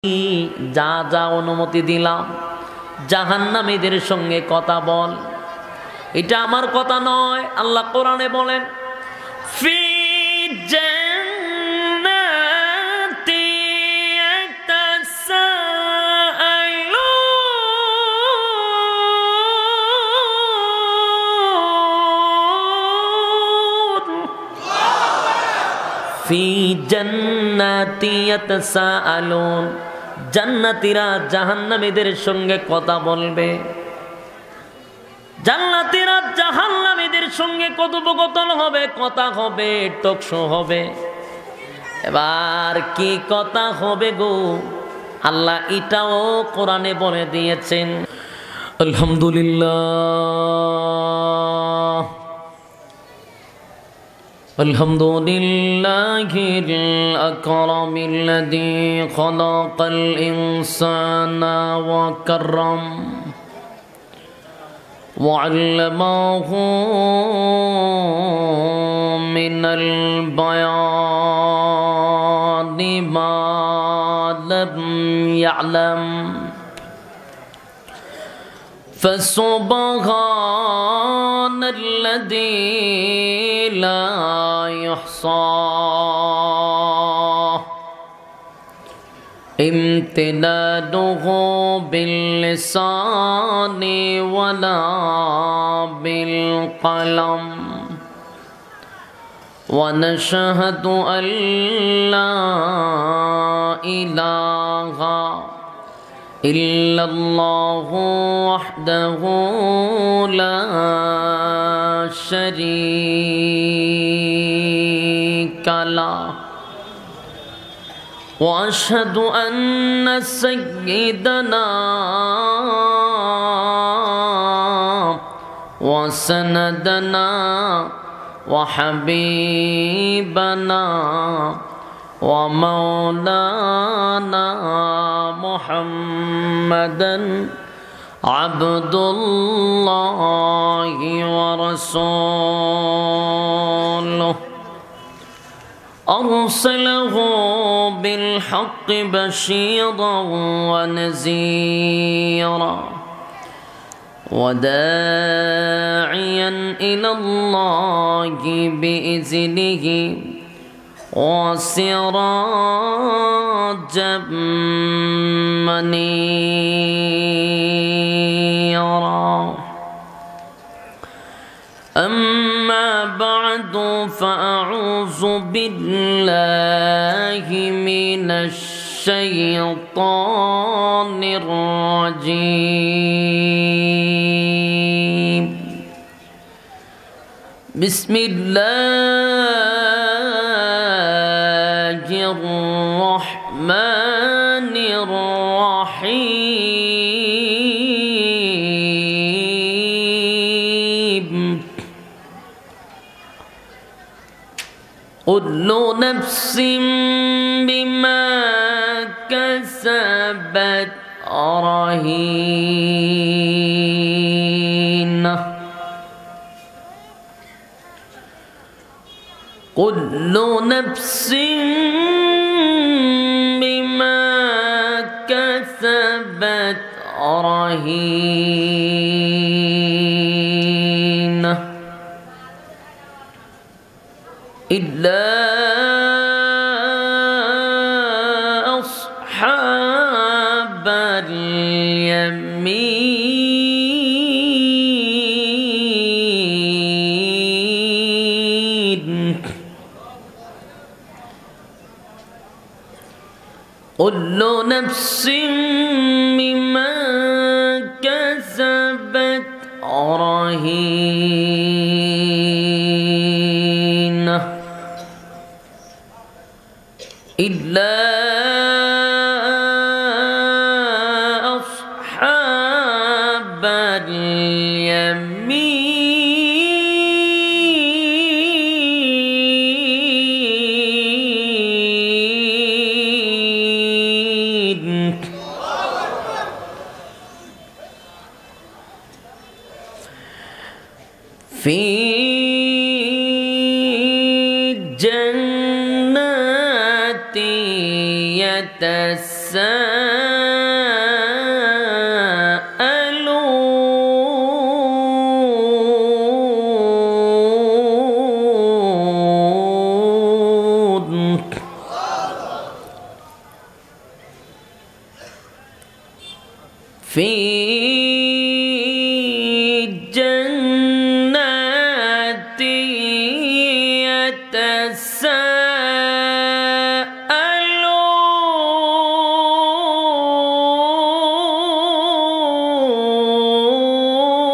যা যা অনুমতি দিলাম জাহান্নামীদের সঙ্গে কথা বল, এটা আমার কথা নয়। আল্লাহ কোরআনে বলেন ফি জান্নাতি ইয়াতাসাআলুন, ফি জান্নাতি ইয়াতাসাআলুন, জান্নাতীরা জাহান্নামীদের সঙ্গে কথা বলবে, জান্নাতীরা জাহান্নামীদের সঙ্গে কথোপকথন হবে, কথা হবে, টকশো হবে। এবার কি কথা হবে গো, আল্লাহ এটাও কোরআনে বলে দিয়েছেন। আলহামদুলিল্লাহ আলহামদুলিল্লাহিল আকরামিল্লাযী খালাকাল ইনসানা ওয়া কাররাম ওয়া আল্লামাহু মিনাল বায়ানি মা লাম ইয়ালাম فسبحان الذي لا يحصى امتداده باللسان ولا بالقلم ونشهد أن لا إله إلا الله وحده لا شريك له وأشهد أن سيدنا وسندنا وحبيبنا ومولانا محمدا عبد الله ورسوله أرسله بالحق بشيرا ونذيرا وداعيا إلى الله بإذنه وسراجا منيرا أما بعد فأعوذ بالله من الشيطان الرجيم بسم الله الرحمن الرحيم كل نفس بما كسبت رهينة كل نفس بما كسبت رهينة إلا أصحاب اليمين كل نفس بما كسبت رهينة إلا أصحاب اليمين في جنات يتساءلون في جنات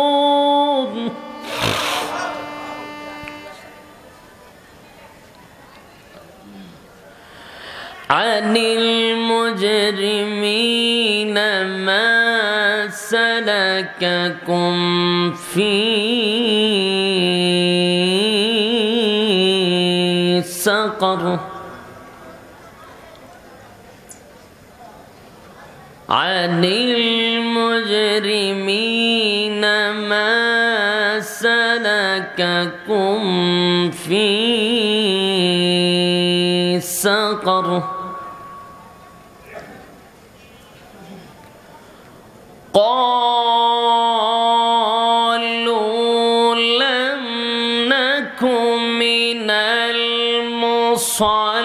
يتساءلون عن المجرمين ما سلككم في سقر عن المجرمين ما سلككم في سقر قالوا لم نك من المصلين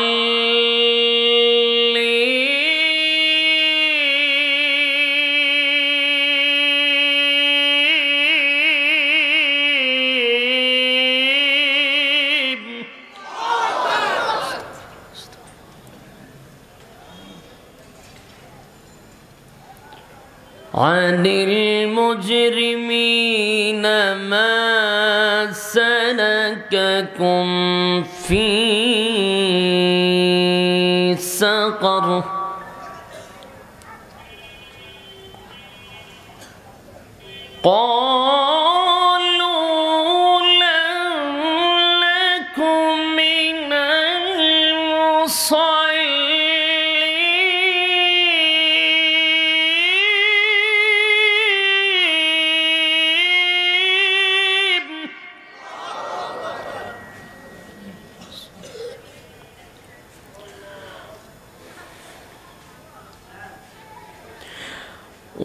عن المجرمين ما سلككم في سقر قالوا لم نكن من المصلين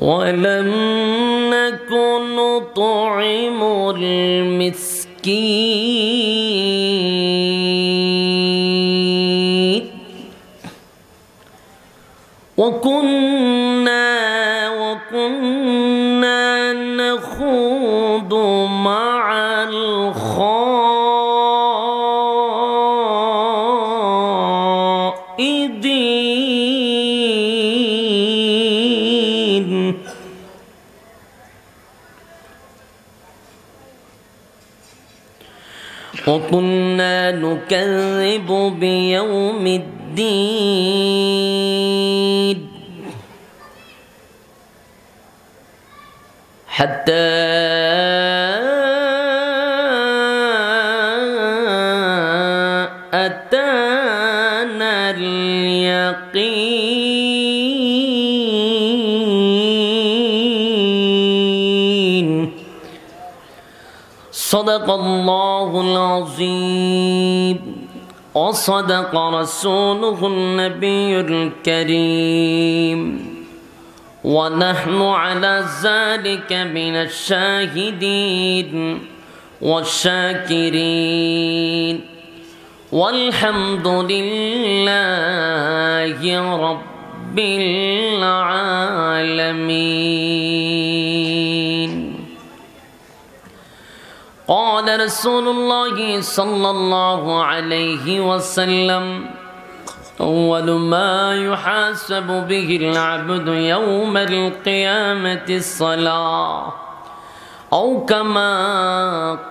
ولم نكن نطعم المسكين وكنا نخوض مع الخائضين وكنا نكذب بيوم الدين حتى أتانا اليقين صدق الله العظيم وصدق رسوله النبي الكريم ونحن على ذلك من الشاهدين والشاكرين والحمد لله رب العالمين. قال رسول الله صلى الله عليه وسلم: أول ما يحاسب به العبد يوم القيامة الصلاة، أو كما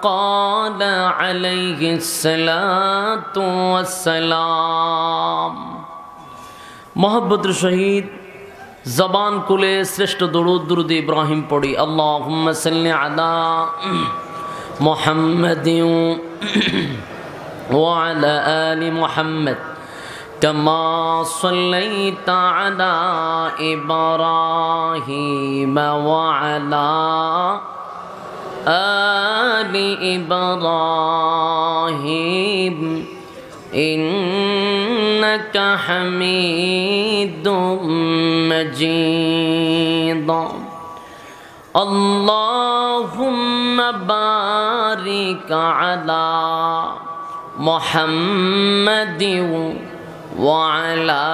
قال عليه الصلاة والسلام। محبت शहीद जबान कुले श्रेष्ठ दुरूद इब्राहिम पढ़ी। अल्लाहुम्मा सल्लि अला मुहम्मद व अला आलि मुहम्मद कमा सल्लैता अला इब्राहीम व अला आलि इब्राहीम इन्नका हमीदुम मजीद। अल्लाहुम्मा बारिक अला मुहम्मद व अला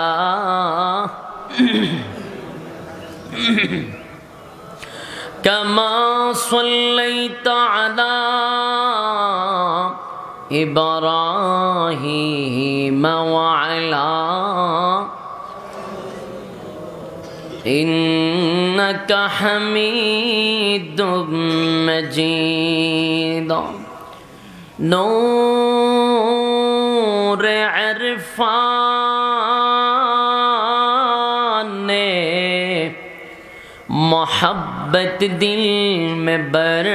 كما صليت على إبراهيم وعلى إنك حميد مجيد نور عرفان نے محبت دل میں بر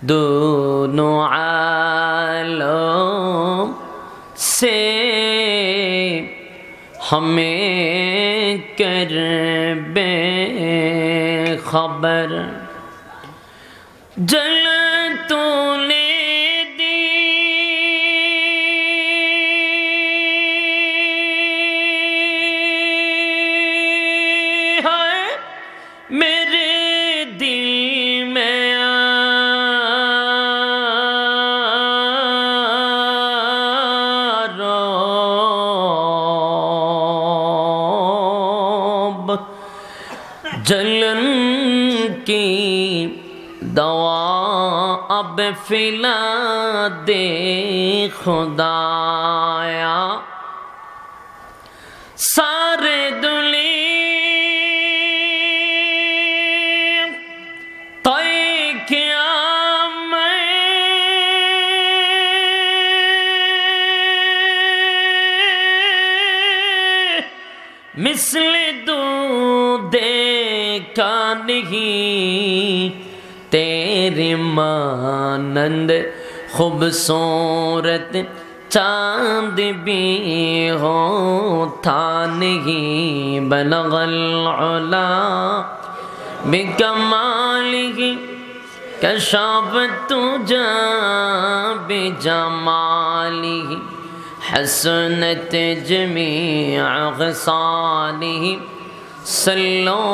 دونوں عالم سے ہمیں کر بے خبر جل تو نے دی ہے میرے دل میں جلن کی دوا اب پلا دے خدایا سارے دلی طے کیا میں مثل دیکھا نہیں تیرے مانند خوبصورت چاند بھی ہو تھا نہیں بلغ العلا بکمالہ کشف تجا بجمالہ حسنت جمیع خصالہ صلو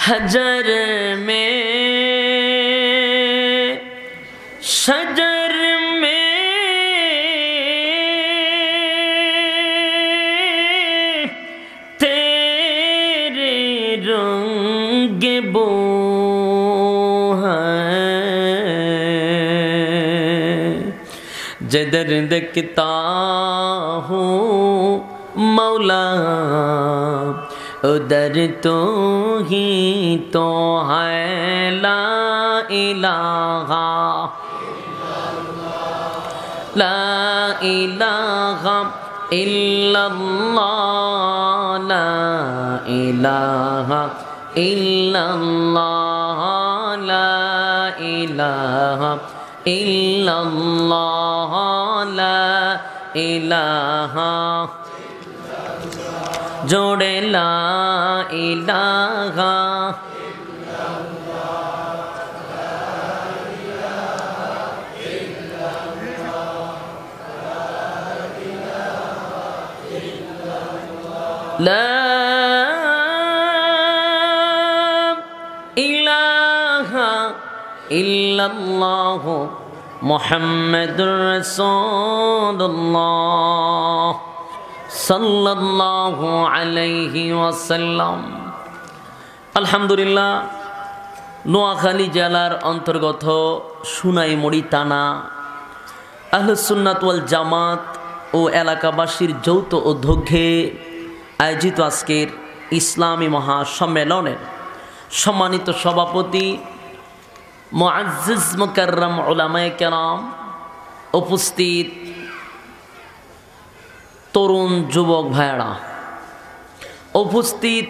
حجر میں شجر میں تیرے رنگ بو ہے جدر دکھتا ہوں مولا ادھر تو ہی تو ہے لا الہ الا اللہ لا الہ الا اللہ لا الہ الا اللہ لا الہ جوڑے لا الہ لا الہ الا اللہ محمد رسول اللہ صلی اللہ علیہ وسلم আলহামদুলিল্লাহ নোয়াখালী জেলার অন্তর্গত সোনাইমুড়ি থানা আহলুস সুন্নাত ওয়াল জামাত ও এলাকাবাসীর যৌথ উদ্যোগে আয়োজিত আজকের ইসলামী মহাসম্মেলনের সম্মানিত সভাপতি মুআজ্জিজ মুকাররম উলামায়ে কেরাম, উপস্থিত তরুণ যুবক ভাইরা, উপস্থিত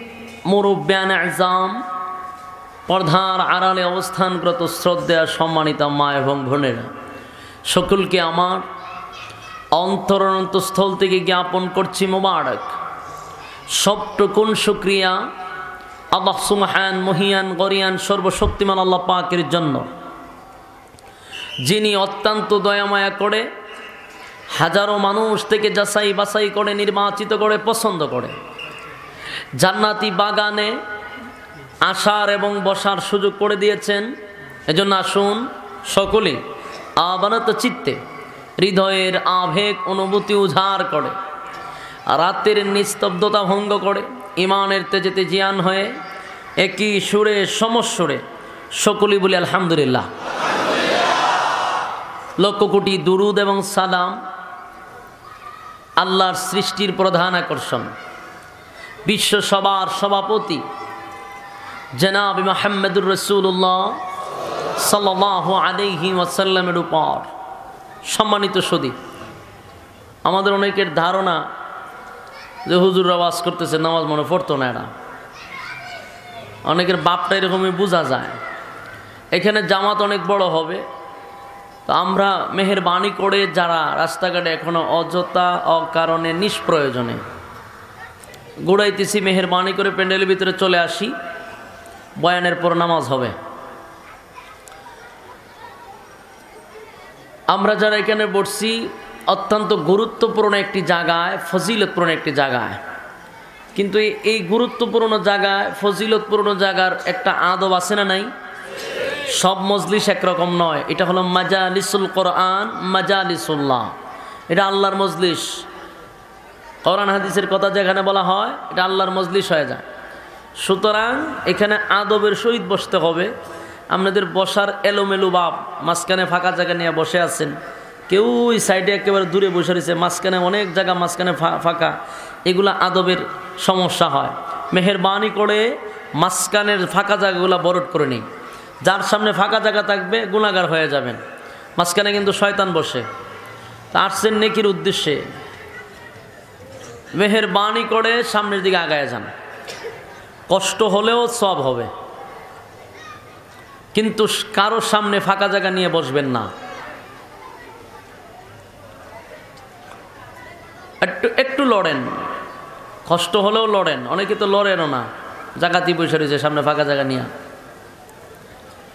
মুরব্বিয়ান আযম, পর্দার আড়ালে অবস্থানরত শ্রদ্ধেয় সম্মানিত মা এবং বোনেরা, সকলকে আমার অন্তরন্তস্থল থেকে জ্ঞাপন করছি মোবারক। সবটুকুন শুকরিয়া আল্লাহ সুবহান মহিয়ান গরিয়ান সর্বশক্তিমান আল্লাহ পাকের জন্য, যিনি অত্যন্ত দয়ামায়া করে হাজারো মানুষ থেকে যাচাই বাছাই করে নির্বাচিত করে পছন্দ করে জান্নাতি বাগানে আসার এবং বসার সুযোগ করে দিয়েছেন। এজন্য আসুন সকলে আবানত চিত্তে হৃদয়ের আবেগ অনুভূতি উজাড় করে রাতের নিস্তব্ধতা ভঙ্গ করে ইমানের তেজেতে জিয়ান হয়ে একই সুরে সমস্বরে সকলেই বলি আলহামদুলিল্লাহ। লক্ষ কোটি দুরুদ এবং সালাম আল্লাহর সৃষ্টির প্রধান আকর্ষণ বিশ্ব সবার সভাপতি জনাব মুহাম্মদুর রাসূলুল্লাহ সাল্লাল্লাহু আলাইহি ওয়াসাল্লামের উপর। সম্মানিত সুধী, আমাদের অনেকের ধারণা যে হুজুররা ওয়াজ করতেছে, নামাজ মনে পড়তো না। এরা অনেকের বাপটা এরকমই বোঝা যায়। এখানে জামাত অনেক বড় হবে, তো আমরা মেহেরবানি করে যারা রাস্তাঘাটে এখনো অযথা অকারণে নিষ্প্রয়োজনে গোড়াইতেছি, মেহেরবানি করে প্যান্ডেলের ভিতরে চলে আসি, বয়ানের পর নামাজ হবে। আমরা যারা এখানে বসছি অত্যন্ত গুরুত্বপূর্ণ একটি জায়গায়, ফজিলতপূর্ণ একটি জায়গায়, কিন্তু এই গুরুত্বপূর্ণ জায়গায় ফজিলতপূর্ণ জায়গার একটা আদব আছে না নাই? সব মজলিস একরকম নয়। এটা হলো মাজালিসুল কোরআন, মাজালিসুল্লাহ। এটা আল্লাহর মজলিস। কোরআন হাদিসের কথা যেখানে বলা হয় এটা আল্লাহর মজলিস হয়ে যায়। সুতরাং এখানে আদবের সহিত বসতে হবে। আপনাদের বসার এলোমেলো ভাব, মাঝখানে ফাঁকা জায়গা নিয়ে বসে আছেন, কেউ ওই সাইডে একেবারে দূরে বসে রয়েছে, মাঝখানে অনেক জায়গা মাঝখানে ফাঁকা, এগুলা আদবের সমস্যা হয়। মেহেরবানি করে মাঝখানের ফাঁকা জায়গাগুলো বরট করে নিই। যার সামনে ফাঁকা জায়গা থাকবে গুনাহগার হয়ে যাবেন। মাঝখানে কিন্তু শয়তান বসে। তা আসছেন নেকির উদ্দেশ্যে, মেহেরবানি করে সামনের দিকে আগায় যান। কষ্ট হলেও সওয়াব হবে, কিন্তু কারো সামনে ফাঁকা জায়গা নিয়ে বসবেন না। একটু লড়েন, কষ্ট হলেও লড়েন। অনেকে তো লড়েনও না, জায়গাতেই বসে রয়েছে সামনে ফাঁকা জায়গা নিয়ে।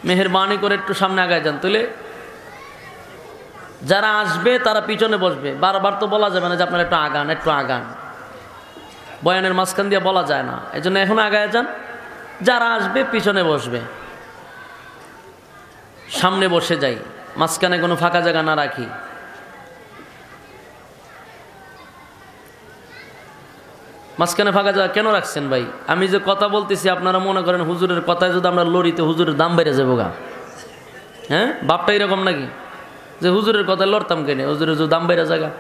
মেহেরবানি করে একটু সামনে আগায় যান, তাহলে যারা আসবে তারা পিছনে বসবে। বারবার তো বলা যাবে না যে আপনারা একটু আগান, একটু আগান। বয়ানের মাঝখান দিয়ে বলা যায় না, এই জন্য এখন আগায় যান। যারা আসবে পিছনে বসবে, সামনে বসে যাই, মাঝখানে কোনো ফাঁকা জায়গা না রাখি। মাঝখানে ফাঁকা জায়গা কেন রাখছেন ভাই? আমি যে কথা বলতেছি আপনারা মনে করেন হুজুরের কথায় যদি আমরা লড়িতে হুজুরের দাম বেড়ে যাবো গা? হ্যাঁ, বাপটা এরকম নাকি যে হুজুরের কথায় লড়তাম কেন? হুজুরের যদি দাম বেড়ে জায়গা।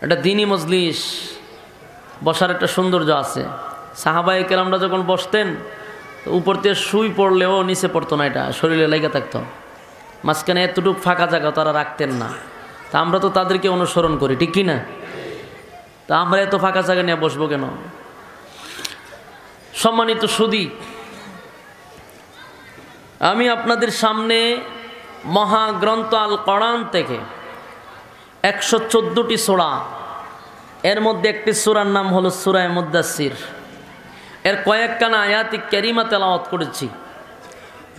এটা দ্বীনি মজলিস, বসার একটা সৌন্দর্য আছে। সাহাবায়ে কেরামরা যখন বসতেন উপর দিয়ে শুই পড়লেও নিচে পড়তো না, এটা শরীরে লেগে থাকতো। মাঝখানে এতটুকু ফাঁকা জায়গা তারা রাখতেন না। তা আমরা তো তাদেরকে অনুসরণ করি, ঠিক কি না? তা আমরা এত ফাঁকা জায়গা নিয়ে বসবো কেন? সম্মানিত সুধী, আমি আপনাদের সামনে মহাগ্রন্থ আল কোরআন থেকে 114টি সূরা, এর মধ্যে একটি সূরার নাম হলো সূরা মুদ্দাসসির, এর কয়েকখানা আয়াতি কারিমা তেলাওয়াত করেছি।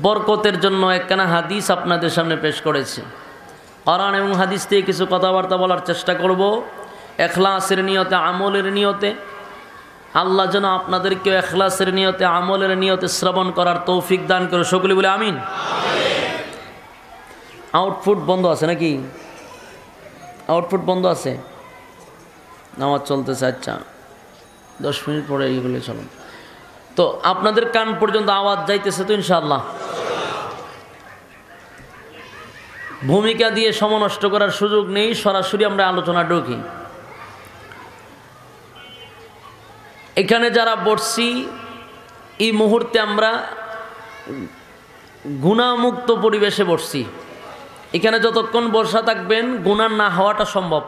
বরকতের জন্য একখানা হাদিস আপনাদের সামনে পেশ করেছি। কোরআন এবং হাদিস থেকে কিছু কথাবার্তা বলার চেষ্টা করব, এখলাসের নিয়তে, আমলের নিয়তে। আল্লাহ যেন আপনাদেরকে এখলাসের নিয়তে, আমলের নিয়তে শ্রবণ করার তৌফিক দান করে। সকলে বলে আমিন। আউটপুট বন্ধ আছে নাকি? আউটপুট বন্ধ আছে? নামাজ চলতেছে, আচ্ছা 10 মিনিট পরে এইগুলো চলুন। তো আপনাদের কান পর্যন্ত আওয়াজ যাইতেছে তো ইনশাআল্লাহ? ভূমিকা দিয়ে সময় নষ্ট করার সুযোগ নেই, সরাসরি আমরা আলোচনা ঢুকি। এখানে যারা বসছি এই মুহূর্তে আমরা গুনাহমুক্ত পরিবেশে বসছি। এখানে যতক্ষণ বসা থাকবেন গুনাহ না হওয়াটা সম্ভব,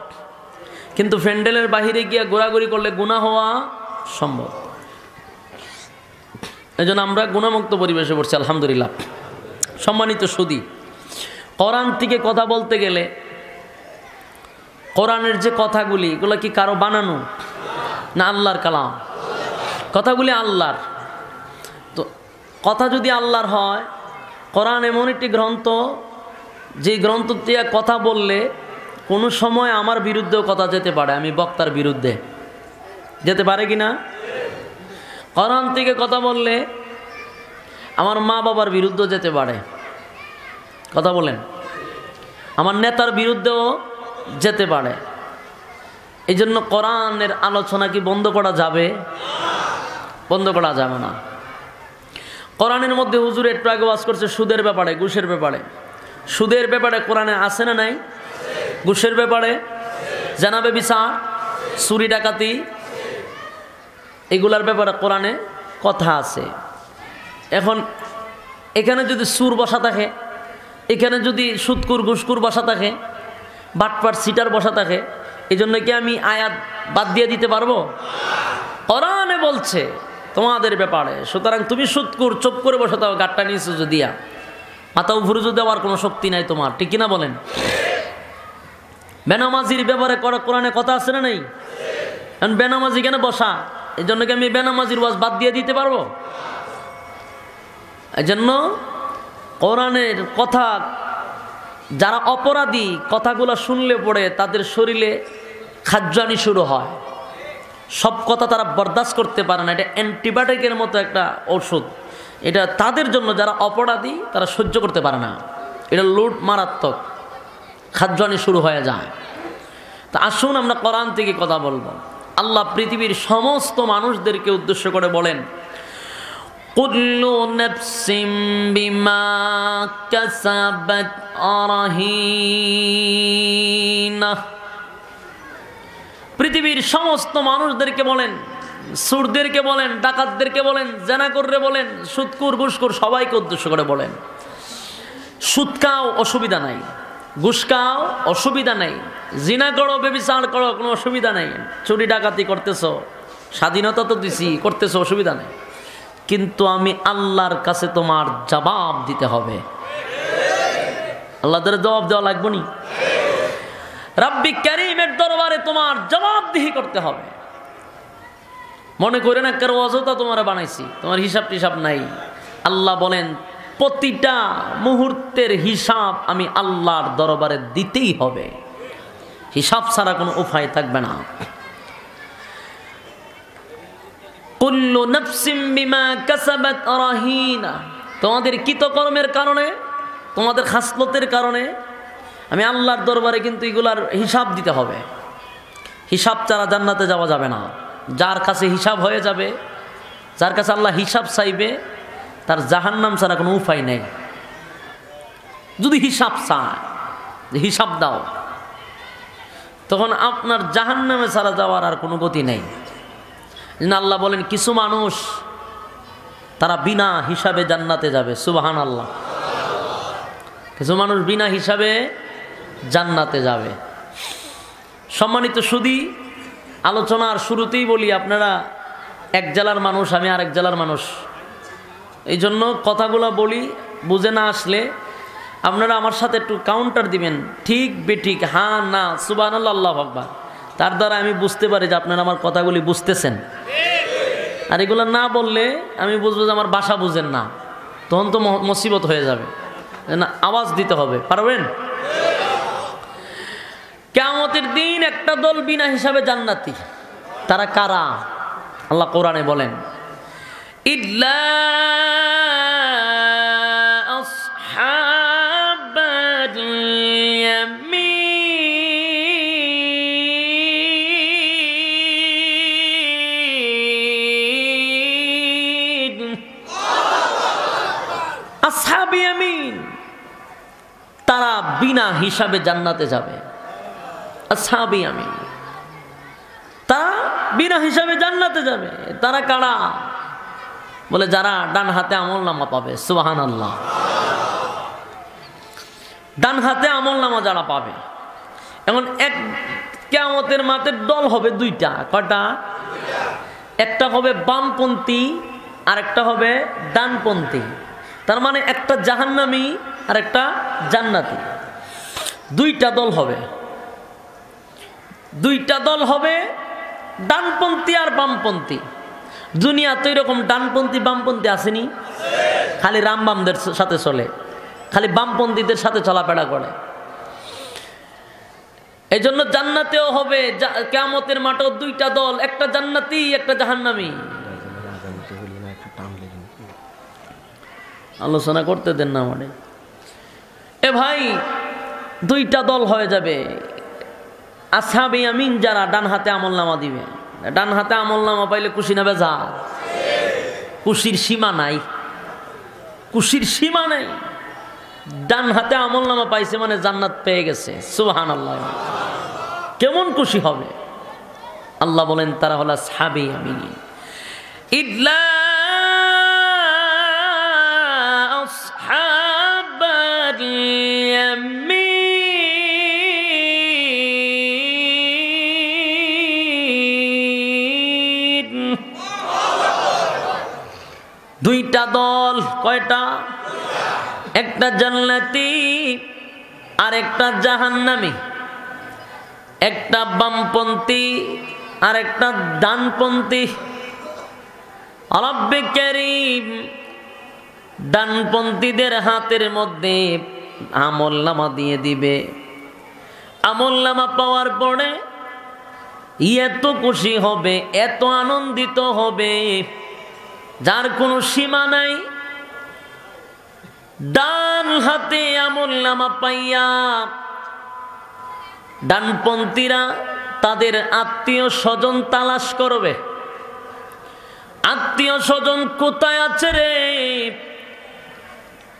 কিন্তু প্যান্ডেলের বাহিরে গিয়ে ঘোরাঘুরি করলে গুনাহ হওয়া সম্ভব। এই জন্য আমরা গুনাহমুক্ত পরিবেশে বসছি, আলহামদুলিল্লাহ। সম্মানিত সুধী, কোরআন থেকে কথা বলতে গেলে কোরআনের যে কথাগুলি, এগুলো কি কারো বানানো না আল্লাহর কালাম? কথাগুলি আল্লাহর। তো কথা যদি আল্লাহর হয়, কোরআন এমন একটি গ্রন্থ, যে গ্রন্থ দিয়ে কথা বললে কোনো সময় আমার বিরুদ্ধেও কথা যেতে পারে, আমি বক্তার বিরুদ্ধে যেতে পারে কি না? কোরআন থেকে কথা বললে আমার মা বাবার বিরুদ্ধেও যেতে পারে। কথা বলেন, আমার নেতার বিরুদ্ধেও যেতে পারে। এই জন্য কোরআনের আলোচনা কি বন্ধ করা যাবে? বন্ধ করা যাবে না। কোরআনের মধ্যে হুজুর একটু আগে ওয়াজ করছে সুদের ব্যাপারে, ঘুষের ব্যাপারে। সুদের ব্যাপারে কোরআনে আছে না নাই? ঘুষের ব্যাপারে, জানাবে বিচার, চুরি ডাকাতি, এগুলার ব্যাপারে কোরআনে কথা আছে। এখন এখানে যদি সুর বসা থাকে, এখানে যদি সুদকুর ঘুষকুর বসা থাকে, বাটপাট সিটার বসা থাকে, এই জন্য কি আমি আয়াত বাদ দিয়ে দিতে পারবো? কোরআনে বলছে তোমাদের ব্যাপারে, সুতরাং তুমি সুদকুর চুপ করে বসে থাকো, গাটটা নিচে দিয়া, মাথা উপরে দেওয়ার কোনো শক্তি নাই তোমার, ঠিক কিনা বলেন? বেনামাজির ব্যাপারে কোরআনে কথা আছে না নাই? কারণ বেনামাজি কেন বসা, এই জন্য কি আমি বেনামাজির ওয়াজ বাদ দিয়ে দিতে পারবো? এই জন্য কোরআনের কথা, যারা অপরাধী কথাগুলো শুনলে পড়ে তাদের শরীরে খাদ্যানি শুরু হয়, সব কথা তারা বরদাস্ত করতে পারে না। এটা অ্যান্টিবায়োটিকের মতো একটা ওষুধ, এটা তাদের জন্য যারা অপরাধী তারা সহ্য করতে পারে না। এটা লুট মারাত্মক, খাদ্যানি শুরু হয়ে যায়। তা আসুন আমরা কোরআন থেকে কথা বলবো। আল্লাহ পৃথিবীর সমস্ত মানুষদেরকে উদ্দেশ্য করে বলেন, কুল্লু নাফসিম বিমা কাসাবাত রাহিনা। পৃথিবীর সমস্ত মানুষদেরকে বলেন, সুরদেরকে বলেন, ডাকাতদেরকে বলেন, জেনাকররে বলেন, সুদকুর ঘুষকুর, সবাইকে উদ্দেশ্য করে বলেন, সুদ খাও অসুবিধা নাই, ঘুষ খাও অসুবিধা নাই, জিনা করো, ব্যভিচার করো, কোনো অসুবিধা নাই, চুরি ডাকাতি করতেছো, স্বাধীনতা তো দিছি, করতেছো, অসুবিধা নেই, কিন্তু আমি আল্লাহর কাছে তোমার জবাব দিতে হবে। আল্লাহদের জবাব দেওয়া লাগবে নি? রব্বি কারীমের দরবারে তোমার জবাবদিহি করতে হবে। মনে করে না কারো অযথা তোমার বানাইছি, তোমার হিসাব টিসাব নাই। আল্লাহ বলেন প্রতিটা মুহূর্তের হিসাব আমি আল্লাহর দরবারে দিতেই হবে, হিসাব ছাড়া কোনো উপায় থাকবে না। কুল্লু নাফসিম বিমা কাসাবাত রাহিনা। তোমাদের কৃতকর্মের কারণে, তোমাদের খাসলতের কারণে আমি আল্লাহর দরবারে কিন্তু এগুলার হিসাব দিতে হবে। হিসাব ছাড়া জান্নাতে যাওয়া যাবে না। যার কাছে হিসাব হয়ে যাবে, যার কাছে আল্লাহ হিসাব চাইবে, তার জাহান্নাম ছাড়া কোনো উপায় নেই। যদি হিসাব চায় যে হিসাব দাও, তখন আপনার জাহান্নামে ছাড়া যাওয়ার আর কোনো গতি নেই। আল্লাহ বলেন কিছু মানুষ তারা বিনা হিসাবে জান্নাতে যাবে, সুবহানাল্লাহ। কিছু মানুষ বিনা হিসাবে জান্নাতে যাবে। সম্মানিত সুধী, আলোচনার শুরুতেই বলি, আপনারা এক জেলার মানুষ, আমি আরেক জেলার মানুষ, এই জন্য কথাগুলো বলি, বুঝে না আসলে আপনারা আমার সাথে একটু কাউন্টার দিবেন, ঠিক বেঠিক, হ্যাঁ না, সুবহানাল্লাহ, আল্লাহু আকবার। তার দ্বারা আমি বুঝতে পারি যে আপনারা আমার কথাগুলি বুঝতেছেন। আর এগুলো না বললে আমি বুঝবো যে আমার ভাষা বুঝেন না, তখন তো মুসিবত হয়ে যাবে। না, আওয়াজ দিতে হবে, পারবেন? কিয়ামতের দিন একটা দল বিনা হিসাবে জান্নাতি। তারা কারা? আল্লাহ কোরআনে বলেন, ইল্লা আসহাবাল ইয়ামিন। আসহাবে ইয়ামিন, তারা বিনা হিসাবে জান্নাতে যাবে। আসহাবে ইয়ামিন, তারা বিনা হিসাবে জান্নাতে যাবে। তারা কারা? বলে যারা ডান হাতে আমলনামা পাবে, সুবহানাল্লাহ। ডান হাতে আমলনামা যারা পাবে। এখন এক কিয়ামতের মাঠে দল হবে দুইটা। কয়টা? একটা হবে বামপন্থী আর একটা হবে ডানপন্থী। তার মানে একটা জাহান্নামী আর একটা জান্নাতি। দুইটা দল হবে, দুইটা দল হবে, ডানপন্থী আর বামপন্থী। দুনিয়া তো এরকম ডানপন্থী বামপন্থী আসেনি, খালি রামবামদের সাথে চলে, খালি বামপন্থীদের সাথে চলাফেরা করে। এই জন্য জান্নাতেও হবে, কিয়ামতের মাঠেও দুইটা দল, একটা জান্নাতি একটা জাহান্নামী। আলোচনা করতে দেন না মানে। এ ভাই, দুইটা দল হয়ে যাবে। আসহাবে ইয়ামিন যারা ডান হাতে আমলনামা দিবে, ডান হাতে আমলনামা পাইলে খুশি না বেজার? খুশির সীমা নাই, খুশির সীমা নাই। ডান হাতে আমলনামা পাইছে মানে জান্নাত পেয়ে গেছে। সুবহানাল্লাহ, কেমন খুশি হবে। আল্লাহ বলেন তারা হলো আসহাবে ইয়ামিন। ইল্লা আসহাবাল ইয়ামিন। দুইটা দল, কয়টা? একটা জান্নাতি আর একটা জাহান্নামী, একটা বামপন্থী আর একটা ডানপন্থী। রব্বে কারীম ডানপন্থীদের হাতের মধ্যে আমলনামা দিয়ে দিবে। আমলনামা পাওয়ার পরে এত খুশি হবে, এত আনন্দিত হবে যার কোনো সীমা নাই। ডান হাতে আমলনামা পাইয়া ডানপন্থীরা তাদের আত্মীয় স্বজন তালাশ করবে। আত্মীয় স্বজন কোথায় আছে রে?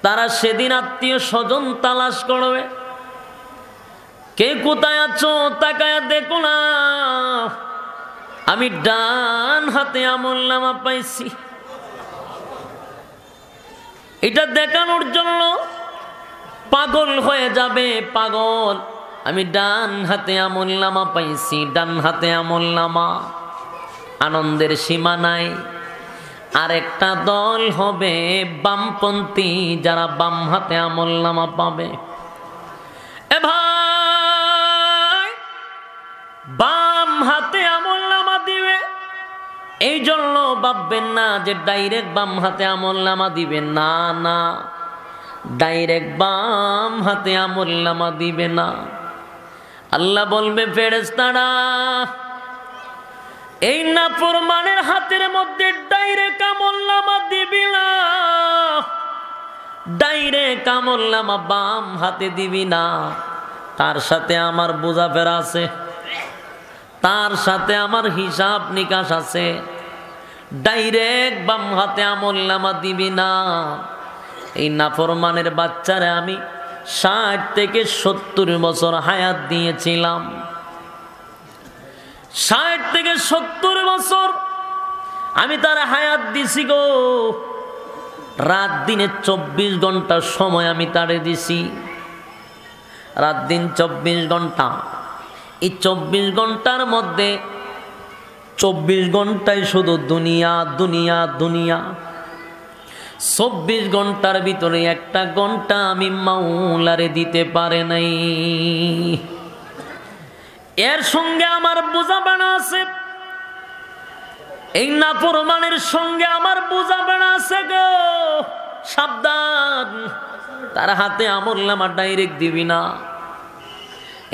তারা সেদিন আত্মীয় স্বজন তালাশ করবে। কে কোথায় আছো তাকায়া দেখো না, আমি ডান হাতে আমলনামা পাইছি। এটা দেখানোর জন্য পাগল হয়ে যাবে, পাগল। আমি ডান হাতে আমলনামা পাইছি, ডান হাতে আমলনামা। আনন্দের সীমা নাই। আর একটা দল হবে বামপন্থী, যারা বাম হাতে আমলনামা পাবে। এ ভাই, বাম হাতে আমলনামা দিবে, এই জন্য ভাববেন না যে ডাইরেক্ট বাম হাতে আমলনামা দিবে। না না, ডাইরেক্ট বাম হাতে আমলনামা দিবে না। আল্লাহ বলবে ফেরেশতারা, এই নাফরমানের হাতের মধ্যে ডাইরেক্ট আমলনামা দিবি না, ডাইরেক্ট আমলনামা বাম হাতে দিবি না। তার সাথে আমার বোঝাপড়া আছে, তার সাথে আমার হিসাব নিকাশ আছে। ডাইরেক্ট বাম হাতে আমলনামা দিবি না। এই নাফরমানের বাচ্চারে আমি 60 থেকে 70 বছর হায়াত দিয়েছিলাম। 60 থেকে 70 বছর আমি তার হায়াত দিছি গো। রাত দিনে 24 ঘন্টা সময় আমি তারে দিছি। রাত দিন 24 ঘন্টা। এই 24 ঘন্টার মধ্যে 24 ঘন্টায় শুধু দুনিয়া দুনিয়া দুনিয়া। 24 ঘন্টার ভিতরে একটা ঘন্টা আমি মাওলারে দিতে পারে নাই। এর সঙ্গে আমার বোঝাপড়া আছে, এই নাফরমানের সঙ্গে আমার বোঝাপড়া আছে গো। সাবধান, তার হাতে আমলনামা ডাইরেক্ট দিবি না।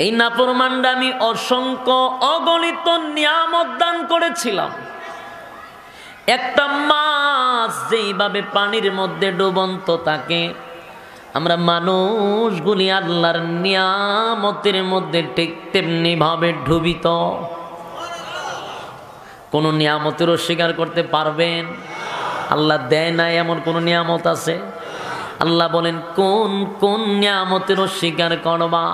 এই নাফরমানরা আমি অসংখ্য অগণিত নিয়ামত দান করেছিলাম। একটা মাছ যেইভাবে পানির মধ্যে ডুবন্ত থাকে, আমরা মানুষগুলি আল্লাহর নিয়ামতের মধ্যে ঠিক তেমনি ভাবে ডুবিত। কোন নিয়ামতের অস্বীকার করতে পারবেন? আল্লাহ দেয় না এমন কোন নিয়ামত আছে? আল্লাহ বলেন কোন কোন নিয়ামতের অস্বীকার করবা?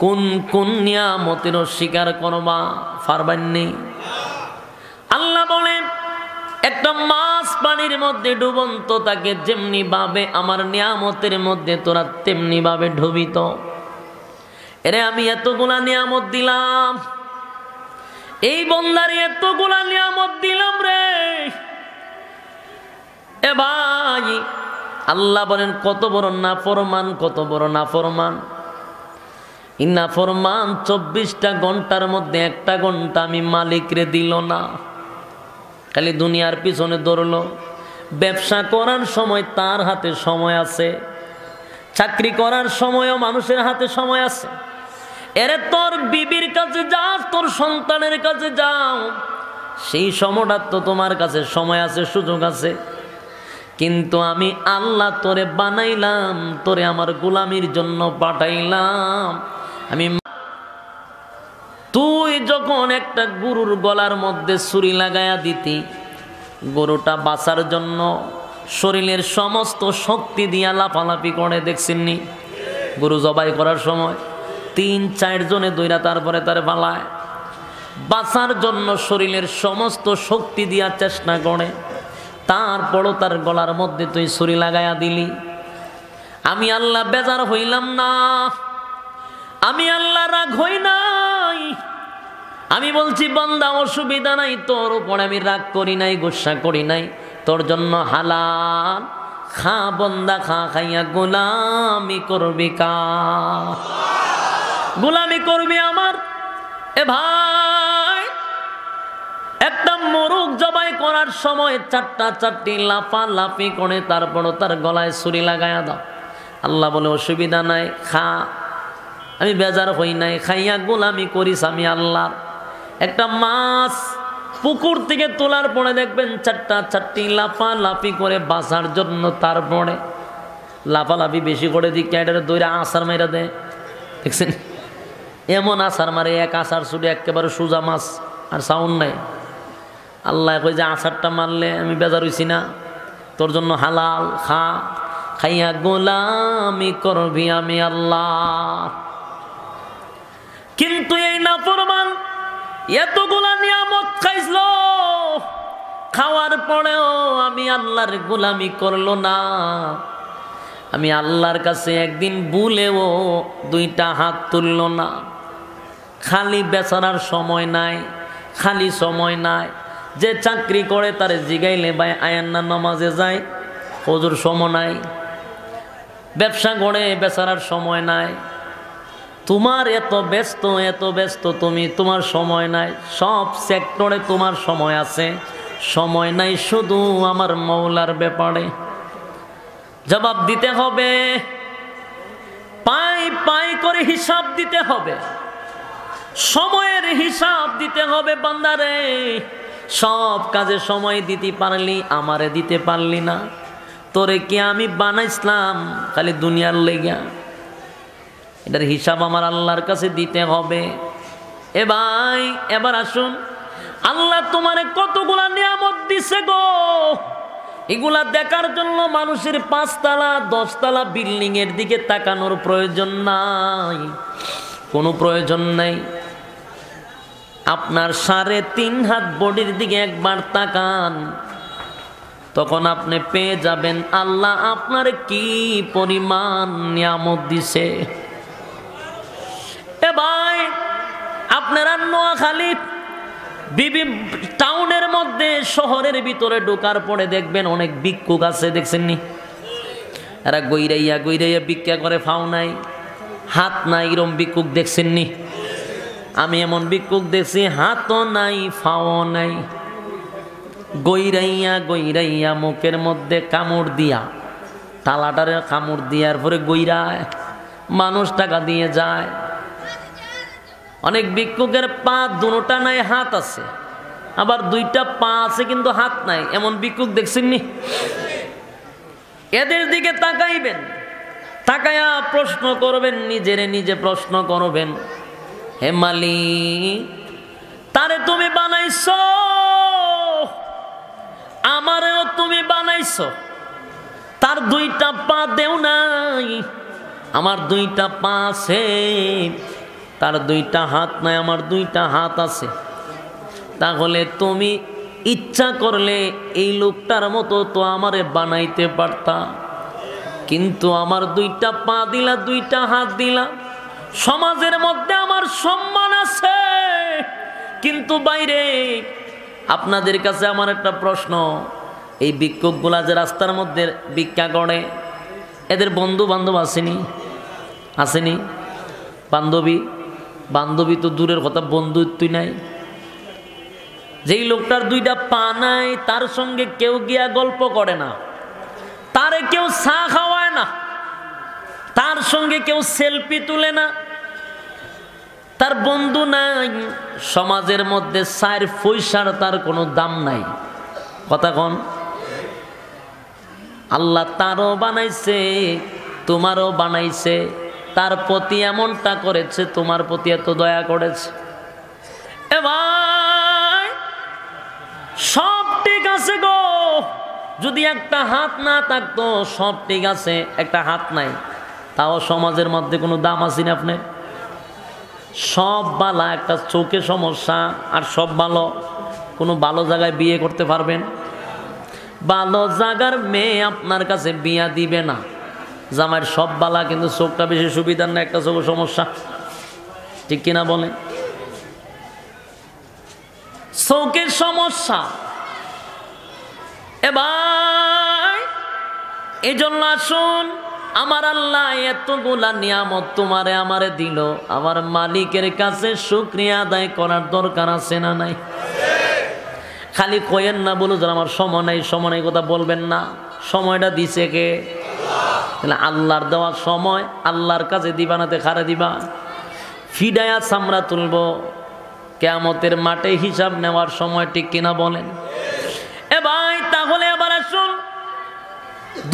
কোন কোন নিয়ামতের অস্বীকার করবা? পারবেননি। আল্লাহ বলেন একটা মাছ পানির মধ্যে ডুবন্ত তাকে যেমনি ভাবে আমার নিয়ামতের মধ্যে তোরা তেমনি ভাবে ডুবিত। এরে আমি এতগুলা নিয়ামত দিলাম, এই বন্দারে এতগুলা নিয়ামত দিলাম রে। এ ভাই, আল্লাহ বলেন কত বড় নাফরমান, কত বড় নাফরমান। নাফরমান 24টা ঘন্টার মধ্যে একটা ঘন্টা আমি মালিকরে দিল না, খালি দুনিয়ার পিছনে দৌড়লো। ব্যবসা করার সময় তার হাতে সময় আছে, চাকরি করার সময়ও মানুষের হাতে সময় আছে। এরে তোর বিবির কাছে যাও, তোর সন্তানের কাছে যাও, সেই সময়টা তো তোমার কাছে সময় আছে, সুযোগ আছে। কিন্তু আমি আল্লাহ তোরে বানাইলাম, তোরে আমার গোলামির জন্য পাঠাইলাম। আমি তুই যখন একটা গরুর গলার মধ্যে ছুরি লাগায়া দিতি, গরুটা বাঁচার জন্য শরীরের সমস্ত শক্তি দিয়া লাফালাফি করে, দেখছেননি? গরু জবাই করার সময় 3-4 জনে দইরা তারপরে তারে পালায়, বাঁচার জন্য শরীরের সমস্ত শক্তি দিয়া চেষ্টা করে, তারপরও তার গলার মধ্যে তুই ছুরি লাগায়া দিলি। আমি আল্লাহ বেজার হইলাম না, আমি আল্লাহ রাগ হই নাই। আমি বলছি বান্দা অসুবিধা নাই, তোর উপর আমি রাগ করি নাই, গুসা করি নাই, তোর জন্য হালাল, খা বান্দা খা, খাইয়া গোলামি করবি কা, গোলামি করবি আমার। এ ভাই, একটা মোরগ জবাই করার সময় 4টা লাফালাফি করে তারপরও তার গলায় ছুরি লাগায়া দাও। আল্লাহ বলে অসুবিধা নাই, খা, আমি বেজার হই নাই, খাইয়া গোলামি করিস আমি আল্লাহ। একটা মাছ পুকুর থেকে তোলার পরে দেখবেন 4টা লাফালাফি করে বাঁচার জন্য, তারপরে লাফালাফি বেশি করে দিক এটারে দইরা আছাড় মেরা দেয়, দেখছেন? এমন আছাড় মারে, এক আছাড় ছুটে একেবারে সোজা মাছ, আর সাউন্ড নাই। আল্লাহ কই যে আছাড়টা মারলে আমি বেজার হইছি না, তোর জন্য হালাল, খা, খাইয়া গোলামি করবি আমি আল্লাহ। কিন্তু এই নাফরমান এতগুলা নিয়ামত খাইছিল, খাওয়ার পরেও আমি আল্লাহর গোলামি করলো না। আমি আল্লাহর কাছে একদিন ভুলেও 2টা হাত তুলল না। খালি বেচারার সময় নাই, খালি সময় নাই। যে চাকরি করে তারে জিগাইলে ভাই আয়ান না নামাজে যায়, হুজুর সময় নাই। ব্যবসা করে বেচারার সময় নাই। তোমার এত ব্যস্ত তুমি, তোমার সময় নাই। সব সেক্টরে তোমার সময় আছে, সময় নাই শুধু আমার মৌলার ব্যাপারে। জবাব দিতে হবে, পাই করে হিসাব দিতে হবে, সময়ের হিসাব দিতে হবে। বান্দারে, সব কাজে সময় দিতে পারলি, আমারে দিতে পারলি না। তোরে কি আমি বানাইছিলাম খালি দুনিয়ার লেগা? এটার হিসাব আমার আল্লাহর কাছে দিতে হবে। এ ভাই, এবার আসুন, আল্লাহ তোমারে কতগুলা নিয়ামত দিছে গো, এগুলা দেখার জন্য মানুষের 5 তলা 10 তলা বিল্ডিং এর দিকে তাকানোর প্রয়োজন নাই, কোনো প্রয়োজন নাই। আপনার 3.5 হাত বডির দিকে একবার তাকান, তখন আপনি পেয়ে যাবেন আল্লাহ আপনার কি পরিমাণ নিয়ামত দিছে। এ ভাই, আপনারা নোয়াখালী বিবি টাউনের মধ্যে, শহরের ভিতরে ঢোকার পরে দেখবেন অনেক ভিক্ষুক আছে, দেখছেননি? এরা গইরাইয়া ভিক্ষা করে, ফাও নাই, হাত নাই, এরম ভিক্ষুক দেখছেননি? আমি এমন ভিক্ষুক দেখছি, হাতও নাই, ফাও নাই, গইরাইয়া মুখের মধ্যে কামড় দিয়া, তালাটারে কামড় দিয়ার পরে গইরায়, মানুষ টাকা দিয়ে যায়। অনেক ভিক্ষুকের পা দুটা নাই, হাত আছে, আবার 2টা পা আছে কিন্তু হাত নাই, এমন ভিক্ষুক দেখছেননি? এদের দিকে তাকাইবেন, তাকায়া প্রশ্ন করবেন, নিজে প্রশ্ন করবেন, হে মালিক, তারে তুমি বানাইছো, আমারেও তুমি বানাইছো, তার 2টা পা দেও নাই, আমার 2টা পা আছে, তার 2টা হাত নাই, আমার 2টা হাত আছে। তাহলে তুমি ইচ্ছা করলে এই লোকটার মতো তো আমারে বানাইতে পারতা, কিন্তু আমার 2টা পা দিলা, 2টা হাত দিলা। সমাজের মধ্যে আমার সম্মান আছে, কিন্তু বাইরে আপনাদের কাছে আমার একটা প্রশ্ন, এই ভিক্ষুকগুলা যে রাস্তার মধ্যে ভিক্ষা করে, এদের বন্ধু বান্ধব আসেনি? বান্ধবী তো দূরের কথা, বন্ধুত্বই নাই। যেই লোকটার দুইটা পা নাই তার সঙ্গে কেউ গিয়া গল্প করে না, তারে কেউ চা খাওয়ায় না, তার সঙ্গে কেউ সেলফি তুলে না, তার বন্ধু নাই, সমাজের মধ্যে 4 পয়সার তার কোনো দাম নাই। কথা কন, আল্লাহ তারও বানাইছে তোমারও বানাইছে, তার প্রতি এমনটা করেছে, তোমার প্রতি এত দয়া করেছে। এবার সব ঠিক আছে গো, যদি একটা হাত না থাকতো, সব ঠিক আছে, একটা হাত নাই, তাও সমাজের মধ্যে কোনো দাম আছে না আপনার? সব বালা, একটা চোখে সমস্যা, আর সব ভালো। কোনো ভালো জায়গায় বিয়ে করতে পারবেন? ভালো জায়গার মেয়ে আপনার কাছে বিয়া দিবে না। জামাইয়ের সব বালা, কিন্তু চোখটা বেশি সুবিধার না, একটা চোখে সমস্যা, ঠিক কিনা বলে? চোখের সমস্যা। এবার এই জন্য আসুন, আমার আল্লাহ এতগুলা নিয়ামত তোমারে আমারে দিল, আমার মালিকের কাছে শুকরিয়া আদায় করার দরকার আছে না নাই? খালি কয়েন না, বলো যে আমার সময় নাই, সময় নাই কথা বলবেন না। সময়টা দিছে কে? আল্লাহর দেওয়া সময় আল্লাহর কাছে দিবা, নাতে খারে দিবা। ফিডায়া চামড়া তুলবো, কিয়ামতের মাঠে হিসাব নেওয়ার সময়, ঠিক কিনা বলেন? এ ভাই, তাহলে আবার আসুন,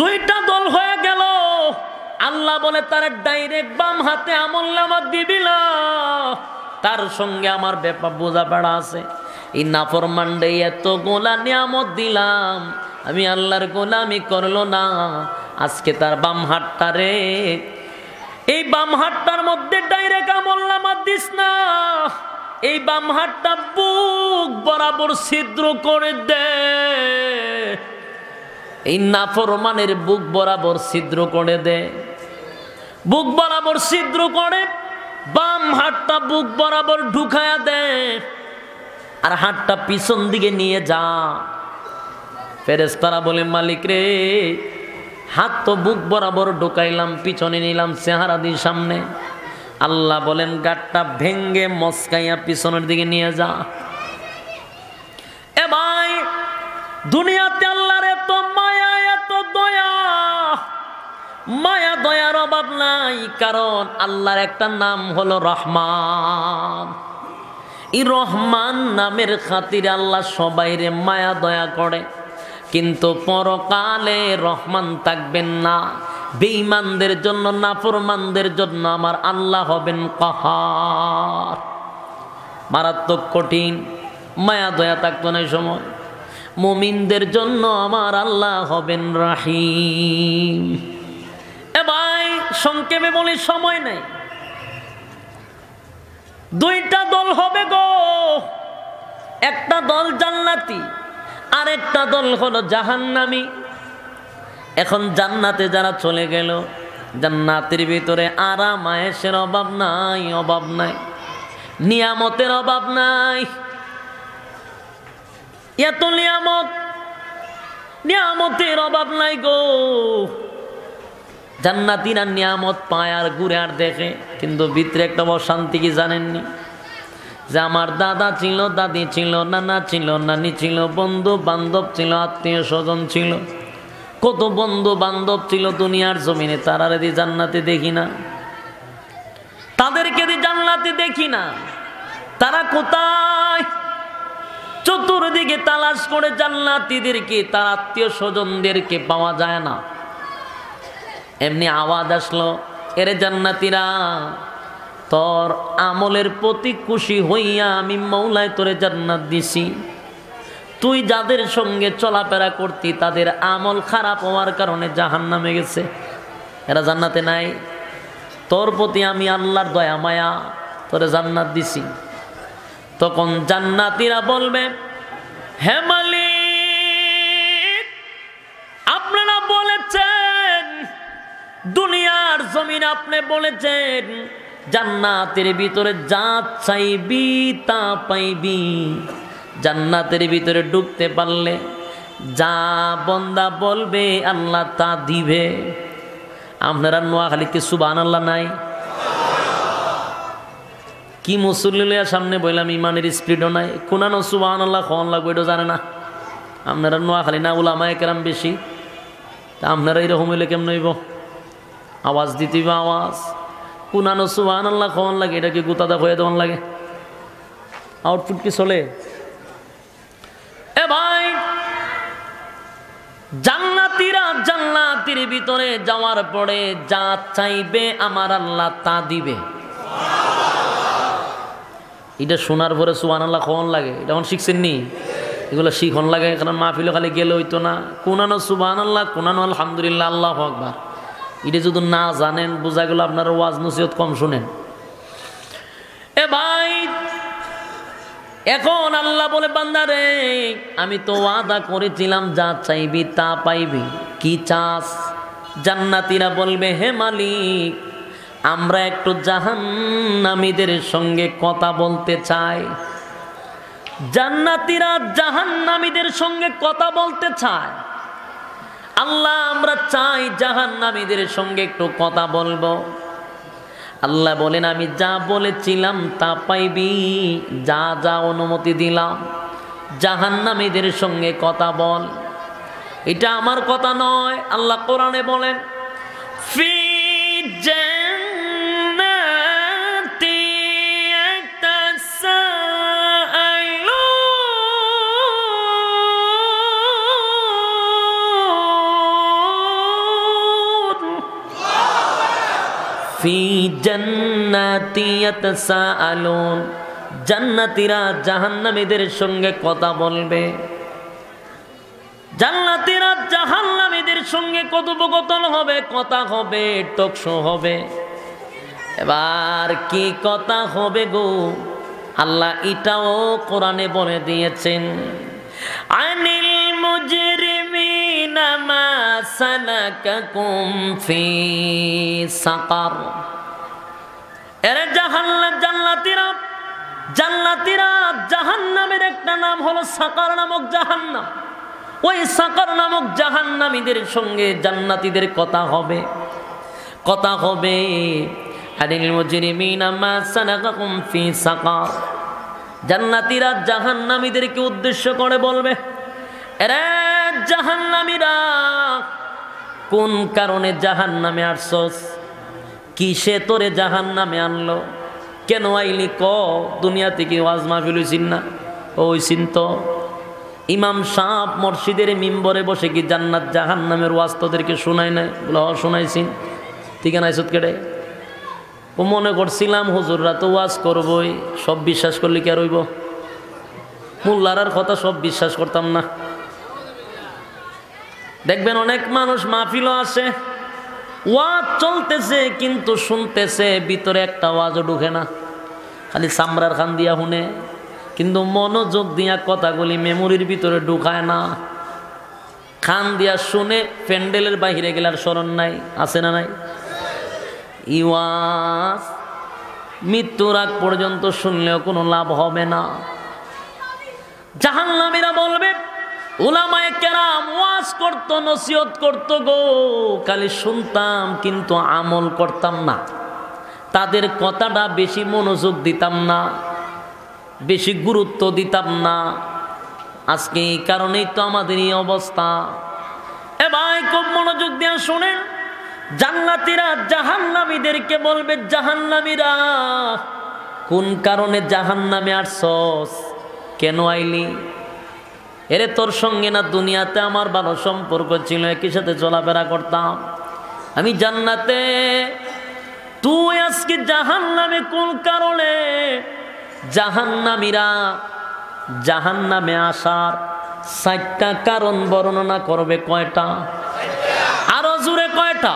দুইটা দল হয়ে গেল। আল্লাহ বলে তার ডাইরেক্ট বাম হাতে আমলনামা দিবিলা, তার সঙ্গে আমার ব্যাপার বোঝাপড়া আছে। এই নাফরমানডে এত গোলা নিয়ামত দিলাম, আমি আল্লাহর গোলামি করলো না, আজকে তার বাম হাতটা রে, এই বাম হাতটার মধ্যে ডাইরেক্ট আমলনামা দিস না, এই বাম হাতটা বুক বরাবর ছিদ্র করে দে। এই নাফরমানের বুক বরাবর ছিদ্র করে দে, বুক বরাবর ছিদ্র করে, বাম হাতটা বুক বরাবর ঢুকায়া দে, আর হাতটা পিছন দিকে নিয়ে যা। ফেরেশতারা বলে, মালিক রে, হাত তো বুক বরাবর ঢুকাইলাম, পিছনে নিলাম চেহারা দিয়ে সামনে। আল্লাহ বলেন, গাঁটটা ভেঙ্গে মস্কাইয়া পিছনের দিকে নিয়ে যা। এ ভাই, দুনিয়াতে আল্লাহর এত মায়া, এত দয়া, মায়া দয়ার অভাব নাই, কারণ আল্লাহর একটা নাম হলো রহমান। এই রহমান নামের খাতিরে আল্লাহ সবাইরে মায়া দয়া করে, কিন্তু পরকালে রহমান থাকবেন না। বেঈমানদের জন্য, নাফরমানদের জন্য আমার আল্লাহ হবেন কাহার, মারাত্মক কঠিন, মায়া দয়া থাকতো না এই সময়। মুমিনদের জন্য আমার আল্লাহ হবেন রাহিম। এ ভাই, সংক্ষেপে বলি, সময় নেই। দুইটা দল হবে গো, একটা দল জান্নাতি, আর একটা দল হলো জাহান্নামী। এখন জান্নাতে যারা চলে গেল, জান্নাতের ভিতরে আরাম আয়েশের অভাব নাই, অভাব নাই, নিয়ামতের অভাব নাই। এত নিয়ামত, নিয়ামতের অভাব নাই গো। জান্নাতীরা নিয়ামত পায় আর ঘুরে আর দেখে, কিন্তু ভিতরে একটা অশান্তি কি জানেননি? যে আমার দাদা ছিল, দাদি ছিল, নানা ছিল, নানি ছিল, বন্ধু বান্ধব ছিল, আত্মীয় স্বজন ছিল, কত বন্ধু বান্ধব ছিল দুনিয়ার জমিনে, তারারে দি জান্নাতে দেখি না, তাদেরকে দি জান্নাতে দেখি না। তারা কোথায়? চতুর্দিকে তালাশ করে জান্নাতীদেরকে, তার আত্মীয় স্বজনদেরকে পাওয়া যায় না। এমনি আওয়াজ আসলো, এরে জান্নাতীরা, তোর আমলের প্রতি খুশি হইয়া আমি মৌলায় তোরে জান্নাত দিছি। তুই যাদের সঙ্গে চলাফেরা করতি তাদের আমল খারাপ হওয়ার কারণে জাহান্নামে গেছে, এরা জান্নাতে নাই। তোর প্রতি আমি আল্লাহর দয়া মায়া তোরে জান্নাত দিছি। তখন জান্নাতীরা বলবে, হে মালিক, আপনারা বলেছেন, দুনিয়ার জমিন আপনি বলেছেন, জান্নাতের ভিতরে যা চাইবি তা পাইবি। জান্নাতের ভিতরে ঢুকতে পারলে যা বন্দা বলবে আল্লাহ তা দিবে। আপনারা নোয়াখালীতে সুবহানাল্লাহ নাই? কি মুসল্লিয়া সামনে বললাম ইমানের স্পিডও নাই, কোনানো সুবহানাল্লাহ খন লাগবে এটা জানে না। আপনারা নোয়াখালী না উলামায়ে কেরাম বেশি, তা আপনারা এরকম হইলে কেমন হইব? আওয়াজ দিতেইব আওয়াজ, কোনানো সুবহানাল্লাহ খন লাগে, এটা কি গুতাদা হয়ে দেওয়ান লাগে? আউটপুট কি চলে? এ ভাই, জান্নাতীরা জান্নাতের ভিতরে যাওয়ার পরে যা চাইবে আমার আল্লাহ তা দিবে। এটা শোনার পরে সুবহানাল্লাহ কোন লাগে? এটা এখন শিখছেন নি? এগুলো শিখন লাগে, কারণ মাহফিলে খালি গেলে হইতো না। কোনানো সুবহানাল্লাহ, কোনানো আলহামদুলিল্লাহ, আল্লাহু আকবার, এটা যদি না জানেন বোঝা গেল আপনার ওয়াজ নসিহত কম শুনেন। এ ভাই, এখন আল্লাহ বলে বান্দারে আমি তো ওয়াদা করেছিলাম যা চাইবি তা পাইবি, কি চাস? জান্নাতীরা বলবে হে মালিক, আমরা একটু জাহান্নামীদের সঙ্গে কথা বলতে চাই। জান্নাতীরা জাহান্নামীদের সঙ্গে কথা বলতে চায়। আল্লাহ আমরা চাই জাহান্নামীদের সঙ্গে একটু কথা বলবো। আল্লাহ বলেন আমি যা বলেছিলাম তা পাইবি, যা যা অনুমতি দিলাম জাহান্নামীদের সঙ্গে কথা বল। এটা আমার কথা নয়, আল্লাহ কোরআনে বলেন ফি জান্নাতি ফি জান্নাতি ইয়াতাসাআলুন, জান্নাতীরা জাহান্নামীদের সঙ্গে কথা বলবে। জান্নাতীরা জাহান্নামীদের সঙ্গে কথোপকথন হবে, কথা হবে, টকশো হবে। এবার কি কথা হবে গো? আল্লাহ এটাও কোরআনে বলে দিয়েছেন, আনিল মুজরিমিনা মা সালাকাকুম ফি সাকার। এরে জান্নাতীরা জাহান্নামের একটা নাম হলো সাকার নামক জাহান্নাম। ওই সাকার নামক জাহান্নামীদের সঙ্গে জান্নাতীদের কথা হবে, কথা হবে। আনিল মুজরিমিনা মা সালাকাকুম ফি সাকার। জান্নাতীরা জাহান্নামীদেরকে উদ্দেশ্য করে বলবে, এরে জাহান্নামীরা, কোন কারণে জাহান্নামে আসছস? কিসে তোরে জাহান্নামে আনলো? কেন আইলি ক? দুনিয়া থেকে ওয়াজ মাহফিল হইছিন না? হইছিন তো। ইমাম সাহেব মসজিদের মিম্বরে বসে কি জান্নাত জাহান্নামের ওয়াজ তোদেরকে শোনায় নাই? বলে শোনাইছি। ঠিক না? আইসত কেটে ও মনে করছিলাম হুজুররা তো ওয়াজ করবই, সব বিশ্বাস করলে কি আর হইব? মোল্লার কথা সব বিশ্বাস করতাম না। দেখবেন অনেক মানুষ মাহফিলও আসে, ওয়াজ চলতেছে কিন্তু শুনতেছে, ভিতরে একটা ওয়াজও ঢুকে না, খালি চামড়ার খান দিয়া শুনে, কিন্তু মনোযোগ দিয়া কথাগুলি মেমোরির ভিতরে ঢুকায় না। খান দিয়া শুনে প্যান্ডেলের বাহিরে গেলার স্মরণ নাই, আছে না নাই? ওয়াজ মৃত্যুর আগ পর্যন্ত শুনলেও কোনো লাভ হবে না। জাহান্নামীরা বলবে, উলামায়ে কেরাম ওয়াজ করতো, নসিহত করতো গো, খালি শুনতাম কিন্তু আমল করতাম না, তাদের কথাটা বেশি মনোযোগ দিতাম না, বেশি গুরুত্ব দিতাম না। আজকে এই কারণেই তো আমাদের এই অবস্থা। এ ভাই, খুব মনোযোগ দিয়ে শুনেন। জান্নাতীরা জাহান্নামীদেরকে বলবে, জাহান্নামীরা, কোন কারণে জাহান্নামে আসছস? কেন আইলি? এরে তোর সঙ্গে না দুনিয়াতে আমার ভালো সম্পর্ক ছিল, একই সাথে চলাফেরা করতাম, আমি জান্নাতে, তুই আজকে জাহান্নামে কোন কারণে? জাহান্নামীরা জাহান্নামে আসার 4টা কারণ বর্ণনা করবে। কয়টা? আরো জোরে কয়টা?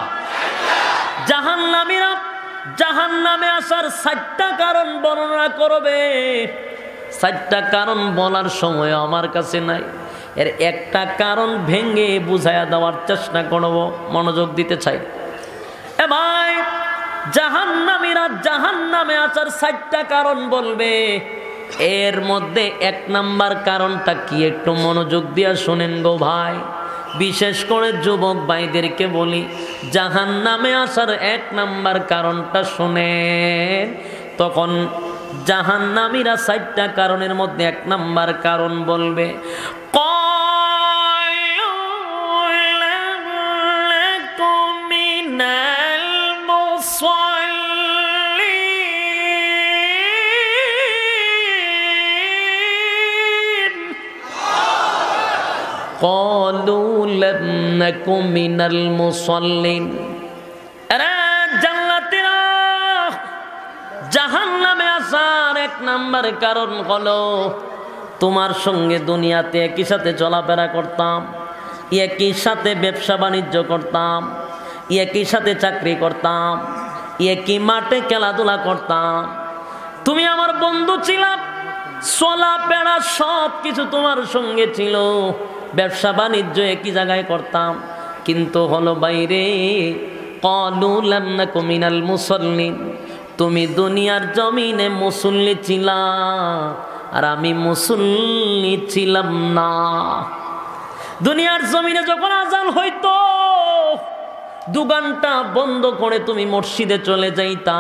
জাহান্নামীরা জাহান্নামে আসার 4টা কারণ বর্ণনা করবে। 4টা কারণ বলার সময় আমার কাছে নাই, এর একটা কারণ ভেঙে বুঝাইয়া দেওয়ার চেষ্টা করব, মনোযোগ দিতে চাই। এ ভাই, জাহান্নামীরা জাহান্নামে আসার 4টা কারণ বলবে। এর মধ্যে 1 নাম্বার কারণটা কি? একটু মনোযোগ দিয়া শোনেন গো ভাই, বিশেষ করে যুবক ভাইদেরকে বলি, জাহান্নামে আসার 1 নাম্বার কারণটা শুনেন। তখন জাহান্নামীরা 4টা কারণের মধ্যে 1 নাম্বার কারণ বলবে, قالوا لم نك من المصلين জান্নাতীরা জাহান্নামে আসার 1 নাম্বার কারণ হলো তোমার সঙ্গে দুনিয়াতে একই সাথে চলাফেরা করতাম, একই সাথে ব্যবসা বাণিজ্য করতাম, একই সাথে চাকরি করতাম, একই মাঠে খেলাধুলা করতাম, তুমি আমার বন্ধু ছিলা, চলাফেরা সব কিছু তোমার সঙ্গে ছিল, ব্যবসা বাণিজ্য একই জায়গায় করতাম, কিন্তু হলো বাইরে ক্বালু লাম নাকু মিনাল মুসাল্লিন, তুমি দুনিয়ার জমিনে মুসল্লি ছিলা আর আমি মুসল্লি ছিলাম না। দুনিয়ার জমিনে যখন আজান হইতো 2 ঘন্টা বন্ধ করে তুমি মসজিদে চলে যাইতা,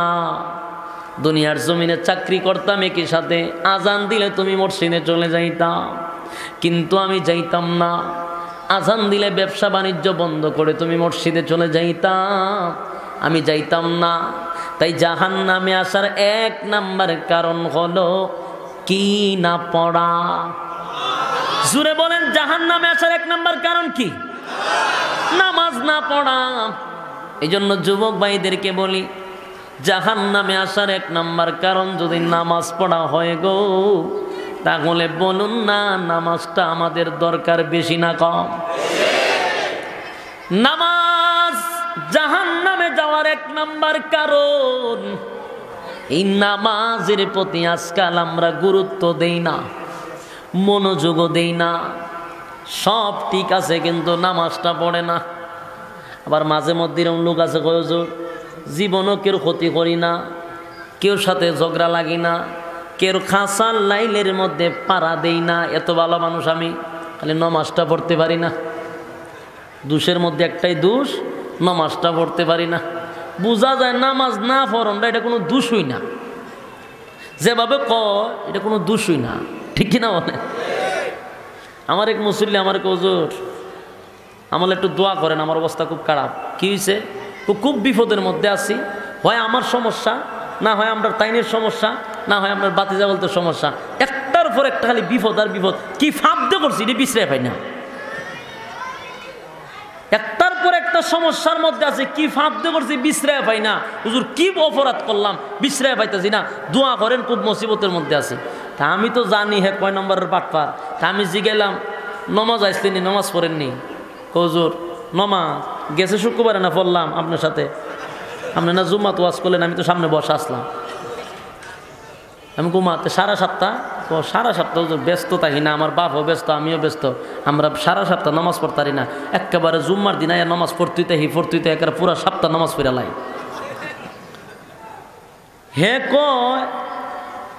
দুনিয়ার জমিনে চাকরি করতাম একই সাথে, আজান দিলে তুমি মসজিদে চলে যাইতা, কিন্তু আমি যাইতাম না। আজান দিলে ব্যবসা বাণিজ্য বন্ধ করে তুমি মসজিদে চলে যাইতা, আমি যাইতাম না। তাই জাহান্নামে আসার 1 নাম্বার কারণ হলো কি না পড়া। জোরে বলেন, জাহান্নামে আসার 1 নাম্বার কারণ কি? নামাজ না পড়া। এই জন্য যুবক ভাইদেরকে বলি, জাহান্নামে আসার 1 নাম্বার কারণ যদি নামাজ পড়া হয় গো, তাহলে বলুন না নামাজটা আমাদের দরকার বেশি না কম? নামাজ জাহান্নামে যাওয়ার 1 নাম্বার কারণ। এই নামাজের প্রতি আজকাল আমরা গুরুত্ব দেই না, মনোযোগও দেই না। সব ঠিক আছে কিন্তু নামাজটা পড়ে না। আবার মাঝে মধ্যে এরকম লোক আছে হুজুর, জীবনও কেউ ক্ষতি করি না, কেউ সাথে ঝগড়া লাগি না, কেউ খাসার লাইলের মধ্যে পাড়া দেই না, এত ভালো মানুষ আমি, খালি নামাজটা পড়তে পারি না। দোষের মধ্যে একটাই দোষ, নামাজটা পড়তে পারি না। বোঝা যায় নামাজ না পড়নটা এটা কোনো দোষই না, যেভাবে কয় এটা কোনো দোষই না, ঠিক কিনা বলে? আমার এক মুসল্লি আমার হুজুর আমার একটু দোয়া করেন, আমার অবস্থা খুব খারাপ। কি হয়েছে? খুব বিপদের মধ্যে আছি, হয় আমার সমস্যা, না হয় আপনার তাইনের সমস্যা, না হয় আপনার বাতিজা বলতে সমস্যা, একটার পর একটা খালি বিপদ আর বিপদ। কি ফাঁদ করছি এটা বিশ্রায় পাই না, একটার পর একটা সমস্যার মধ্যে আছে, কি ফাঁদ করছি বিশ্রায় পাই না। হুজুর কি অপরাধ করলাম বিশ্রায় পাইতেছি না, দোয়া করেন, খুব মুসিবতের মধ্যে আছি। তা আমি তো জানি হ্যাঁ কয় নম্বরের পাটপার। তা আমি জিগেলাম নমাজ আসলেনি, নমাজ পড়েননি? হুজুর নমাজ গেছে শুক্রবারে না পড়লাম আপনার সাথে, আপনি না জুম্মাত ওয়াজ করলেন, আমি তো সামনে বসে আসলাম। আমি ঘুমাতে 7:30, 7:30 হুজুর ব্যস্ত থাকি না, আমার বাপও ব্যস্ত, আমিও ব্যস্ত, আমরা 7:30 নামাজ পড়তারি না। একেবারে জুম্মার দিন নামাজ পড়তে একেবারে পুরা সপ্তাহ নামাজ পড়ে লাই। হে কয়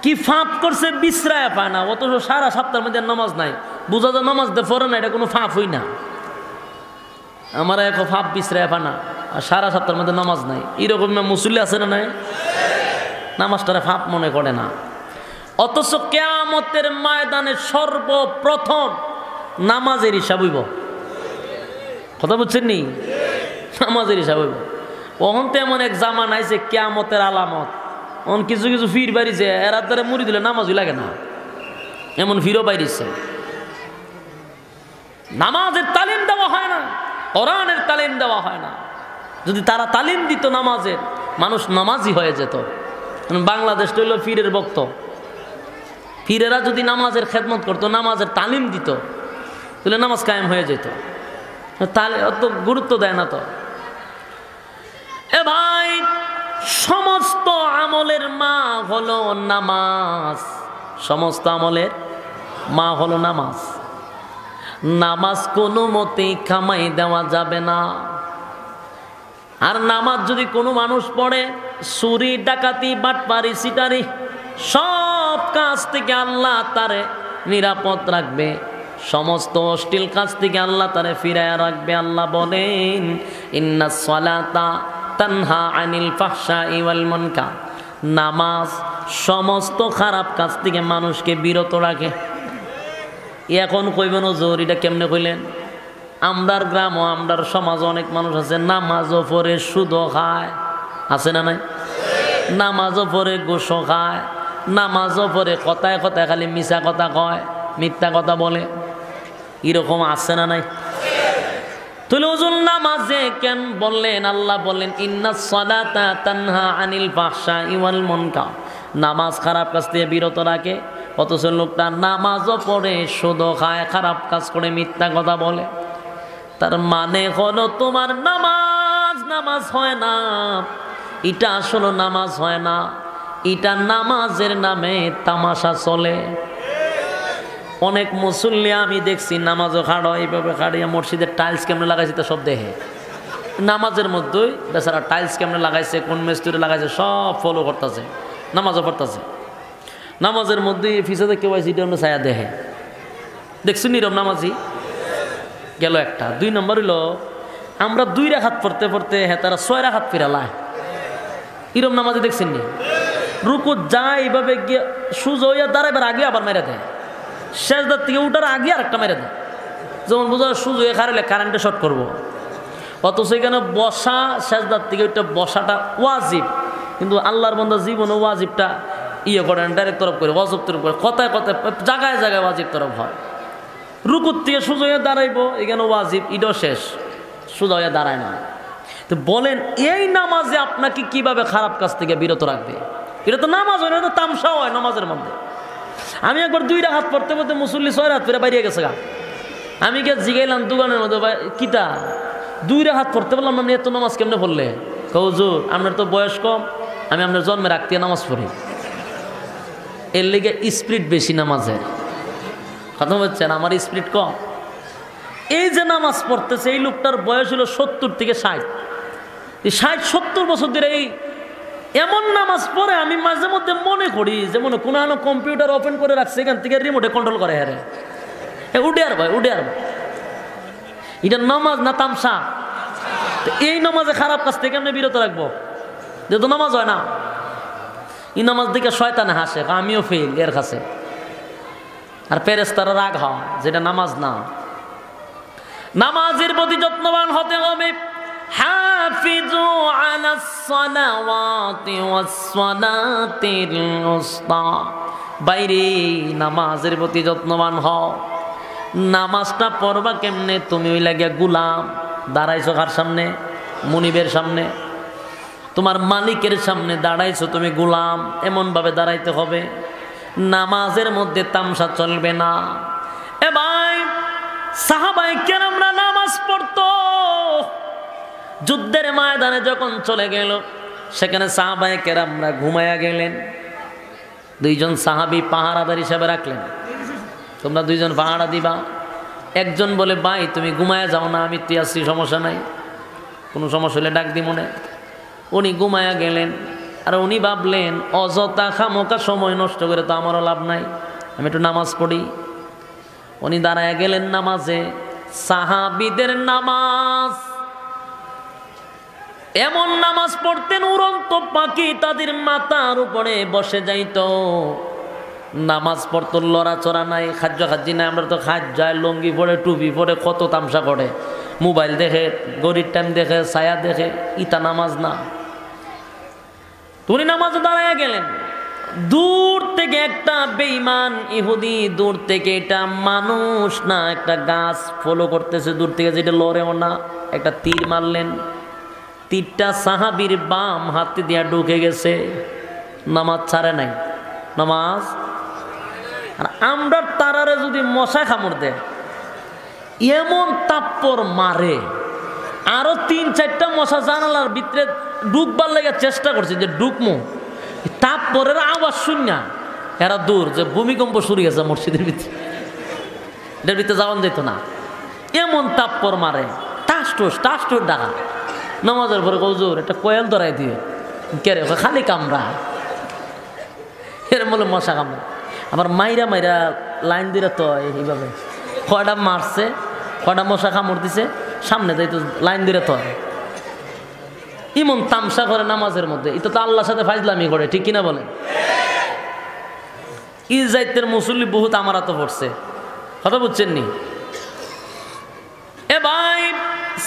কি ফাঁপ করছে বিশ্রায় পায় না, অথচ 7:30 মধ্যে নামাজ নাই, বোঝা যায় নামাজ দে পড়ে না, এটা কোনো ফাঁপ হই না। আমার এক ফাঁপ বিশ্রায় পায় না, আর 7:30 মধ্যে নামাজ নাই, এরকম মুসল্লি আছে না নাই? নামাজটারে ফাঁপ মনে করে না। অথচ কিয়ামতের ময়দানে সর্বপ্রথম নামাজের হিসাব হইব। কথা বুঝছেন নি? নামাজের হিসাব হইব। ওহন তো এমন এক জামান আইছে কিয়ামতের আলামত, অন কিছু কিছু ফির বাড়িছে, এরা দ্বারা মুড়ি দিলে নামাজই লাগে না, এমন ফিরও বাইরেছে। নামাজের তালিম দেওয়া হয় না, কোরআনের তালিম দেওয়া হয় না। যদি তারা তালিম দিত নামাজের, মানুষ নামাজি হয়ে যেত। বাংলাদেশটা হইল ফিরের ভক্ত, ফিরেরা যদি নামাজের খেদমত করতো, নামাজের তালিম দিত, তাহলে নামাজ কায়েম হয়ে যেত। তাহলে অত গুরুত্ব দেয় না তো। এ ভাই, সমস্ত আমলের মা হলো নামাজ, সমস্ত আমলের মা হলো নামাজ। নামাজ কোনো মতেই কামাই দেওয়া যাবে না। আর নামাজ যদি কোনো মানুষ পড়ে, চুরি ডাকাতি বাটপারি সিটারি সব কাজ থেকে আল্লাহ তারে নিরাপদ রাখবে, সমস্ত অশ্লীল কাজ থেকে আল্লাহ তারে ফিরায়া রাখবে। আল্লাহ বলেন ইন্নাস সালাতা তানহা আনিল ফাহশাই ওয়াল মুনকার, নামাজ সমস্ত খারাপ কাজ থেকে মানুষকে বিরত রাখে। এখন কইবেন হুজুর এটা কেমনে কইলেন? আমরার গ্রাম ও আমরার সমাজ অনেক মানুষ আছে নামাজও পড়ে সুদও খায়, আছে না নাই? নামাজও পড়ে গোশও খায়, নামাজও পড়ে কথায় কথায় খালি মিছা কথা কয়, মিথ্যা কথা বলে, এরকম আছে না নাই? তাহলে হুজুর নামাজে কেন বললেন? আল্লাহ বললেন ইন্নাস সালাতা তানহা আনিল ফাহশাই ওয়াল মুনকার, নামাজ খারাপ কাজ থেকে বিরত রাখে। অথচ লোকটা নামাজও পড়ে সুদও খায়, খারাপ কাজ করে, মিথ্যা কথা বলে। তার মানে হলো তোমার নামাজ হয় না, এটা আসলে নামাজ হয় না, এটা নামাজের নামে তামাশা চলে। অনেক মুসল্লি আমি দেখছি নামাজও খাড়ো, এইভাবে খাড়িয়া মসজিদের টাইলস কেমনে লাগাইছে তা সব দেখে, নামাজের মধ্যেই বেচারা টাইলস কেমনে লাগাইছে, কোন মিস্ত্রি লাগাইছে সব ফলো করতেছে, নামাজও পড়তেছে। নামাজের মধ্যে ফিসাতে কেউ আছে এটা আমরা ছায়া দেখে, দেখছি নীরব নামাজি গেল একটা। 2 নম্বর হইল আমরা 2 রাকাত পড়তে পড়তে হ্যাঁ তারা 6 রাকাত ফিরালায়, এরম নামাজি দেখছেন নি? রুকু যায় এইভাবে গিয়ে সুজ হইয়া দাঁড়াইবার আগে আবার মেরে দেয়, সেজদার থেকে উঠার আগে আর একটা মেরে দেয়, যেমন বোঝা সুজ হয়ে খারাইলে কারেন্টে শর্ট করবো। অথচ এখানে বসা সেজদার থেকে ওইটা বসাটা ওয়াজিব, কিন্তু আল্লাহর বান্দা জীবনে ওয়াজিবটা ইয়ে করেন, ডাইরেক্ট তরফ করে ওয়াজিব তরফ করে, কথায় কথায় জায়গায় জায়গায় ওয়াজিব তরফ হয়। রুকুর থেকে সোজা হয়ে দাঁড়াইবো, এখানে ওয়াজিব, ইটাও শেষ, সোজা হয়ে দাঁড়ায় না। তো বলেন এই নামাজে আপনাকে কিভাবে খারাপ কাজ থেকে বিরত রাখবে? এটা তো নামাজ হয় না, এটা তামসা হয় নামাজের মধ্যে। আমি একবার 2 রাকাত পড়তে পড়তে মুসল্লি 6 রাকাত ফিরে বাইরে গেছে গা। আমি গিয়ে জিগাইলাম দোকানের মধ্যে, ভাই কিতা 2 রাকাত পড়তে পারলাম আপনি এত নামাজ কেমনে পড়লে? হুজুর আপনার তো বয়স কম, আমি আপনার জন্মের আগ থেকে নামাজ পড়ি, এর লেগে স্পিরিট বেশি নামাজের। কথা বলছেন আমার স্পিরিট কম। এই যে নামাজ পড়তেছে এই লোকটার বয়স হলো 70 থেকে 60, 60-70 বছর ধরে এই এমন নামাজ পড়ে। আমি মাঝে মধ্যে মনে করি যে মনে কোনো কম্পিউটার ওপেন করে রাখছে, এখান থেকে রিমোটে কন্ট্রোল করে, হ্যাঁ উঠে আর ভাই উঠে আর ভাই, এটা নামাজ না তামসা? এই নামাজে খারাপ কাজ থেকে আমরা বিরত রাখবো, যেহেতু নামাজ হয় না। এই নামাজ দিকে শয়তানে হাসে, আমিও ফেল এর কাছে, আর ফেরেশতারা রাগ হয়, যেটা নামাজ না। নামাজের প্রতি যত্নবান হতে হবে। হাফিজু আলাস সালাওয়াতি ওয়াস সালাতিল উসতা, বাইরে নামাজের প্রতি যত্নবান হও। নামাজটা পড়বা কেমনে? তুমি ওই লাগিয়া গুলাম, দাঁড়াইছো কার সামনে? মুনিবের সামনে, তোমার মালিকের সামনে দাঁড়াইছো, তুমি গোলাম, এমনভাবে দাঁড়াইতে হবে। নামাজের মধ্যে তামসা চলবে না। এ ভাই সাহাবায়ে কেরামরা নামাজ পড়তো, যুদ্ধের ময়দানে যখন চলে গেল সেখানে সাহাবায়ে কেরামরা ঘুমায়া গেলেন। 2 জন সাহাবী পাহারাদার হিসাবে রাখলেন, তোমরা 2 জন পাহারা দিবা। একজন বলে ভাই তুমি ঘুমায়া যাও না, আমি তুই আসছি, সমস্যা নাই, কোনো সমস্যা হলে ডাক দি মনে। উনি ঘুমায়া গেলেন, আর উনি ভাবলেন অযথা খামোকা সময় নষ্ট করে তো আমারও লাভ নাই, আমি একটু নামাজ পড়ি। উনি দাঁড়ায় গেলেন নামাজে। সাহাবীদের নামাজ এমন নামাজ পড়তেন উড়ন্ত পাখি তাদের মাথার উপরে বসে যাইত। নামাজ পড়তো, লড়াচড়া নাই, খাদ্য খাদ্যি নাই। আমরা তো খাদ্য যায়, লঙ্গি পরে, টুপি পরে, কত তামসা করে, মোবাইল দেখে, গরিব টাইম দেখে, ছায়া দেখে, ইতা নামাজ না। উনি নামাজে দাঁড়ায় গেলেন। দূর থেকে একটা বেঈমান ইহুদি, দূর থেকে এটা মানুষ না একটা গাছ ফলো করতেছে, দূর থেকে, যেটা লড়েও না, একটা তীর মারলেন। তীরটা সাহাবীর বাম হাতে দিয়া ঢুকে গেছে, নামাজ ছাড়ে নাই, নামাজ। আর আমরা তারারে যদি মশা কামড় দেয়, এমন তাপ্পর মারে, আরো 3-4টা মশা জানালার ভিতরে ঢুকবার লেগে চেষ্টা করছে যে ঢুকমো, তাপ্পরের আওয়াজ শুননা এরা দূর, যে ভূমিকম্প শুরু গেছে মসজিদের ভিতরে, এটার ভিতরে যাওয়ান যেত না, এমন তাপ্পর মারে, টাস টোস ডাকা। নামাজের পরে হুজুর একটা কোয়েল ধরাই দিয়ে, কে রে? খালি কামড়া, এর বলে মশা কামড়া। আবার মাইরা লাইন দিলে তো এইভাবে কয়টা মারছে, কয়টা মশা কামড় দিছে, সামনে যাই তো লাইন দিলে তো ইমন তামসা করে নামাজের মধ্যে, এটা তো আল্লাহর সাথে ফাজলামি করে, ঠিক কিনা বলেন? ইজাইতের মুসল্লি বহুত আমারা তো পড়ছে, কথা বুঝছেন নি? এ ভাই,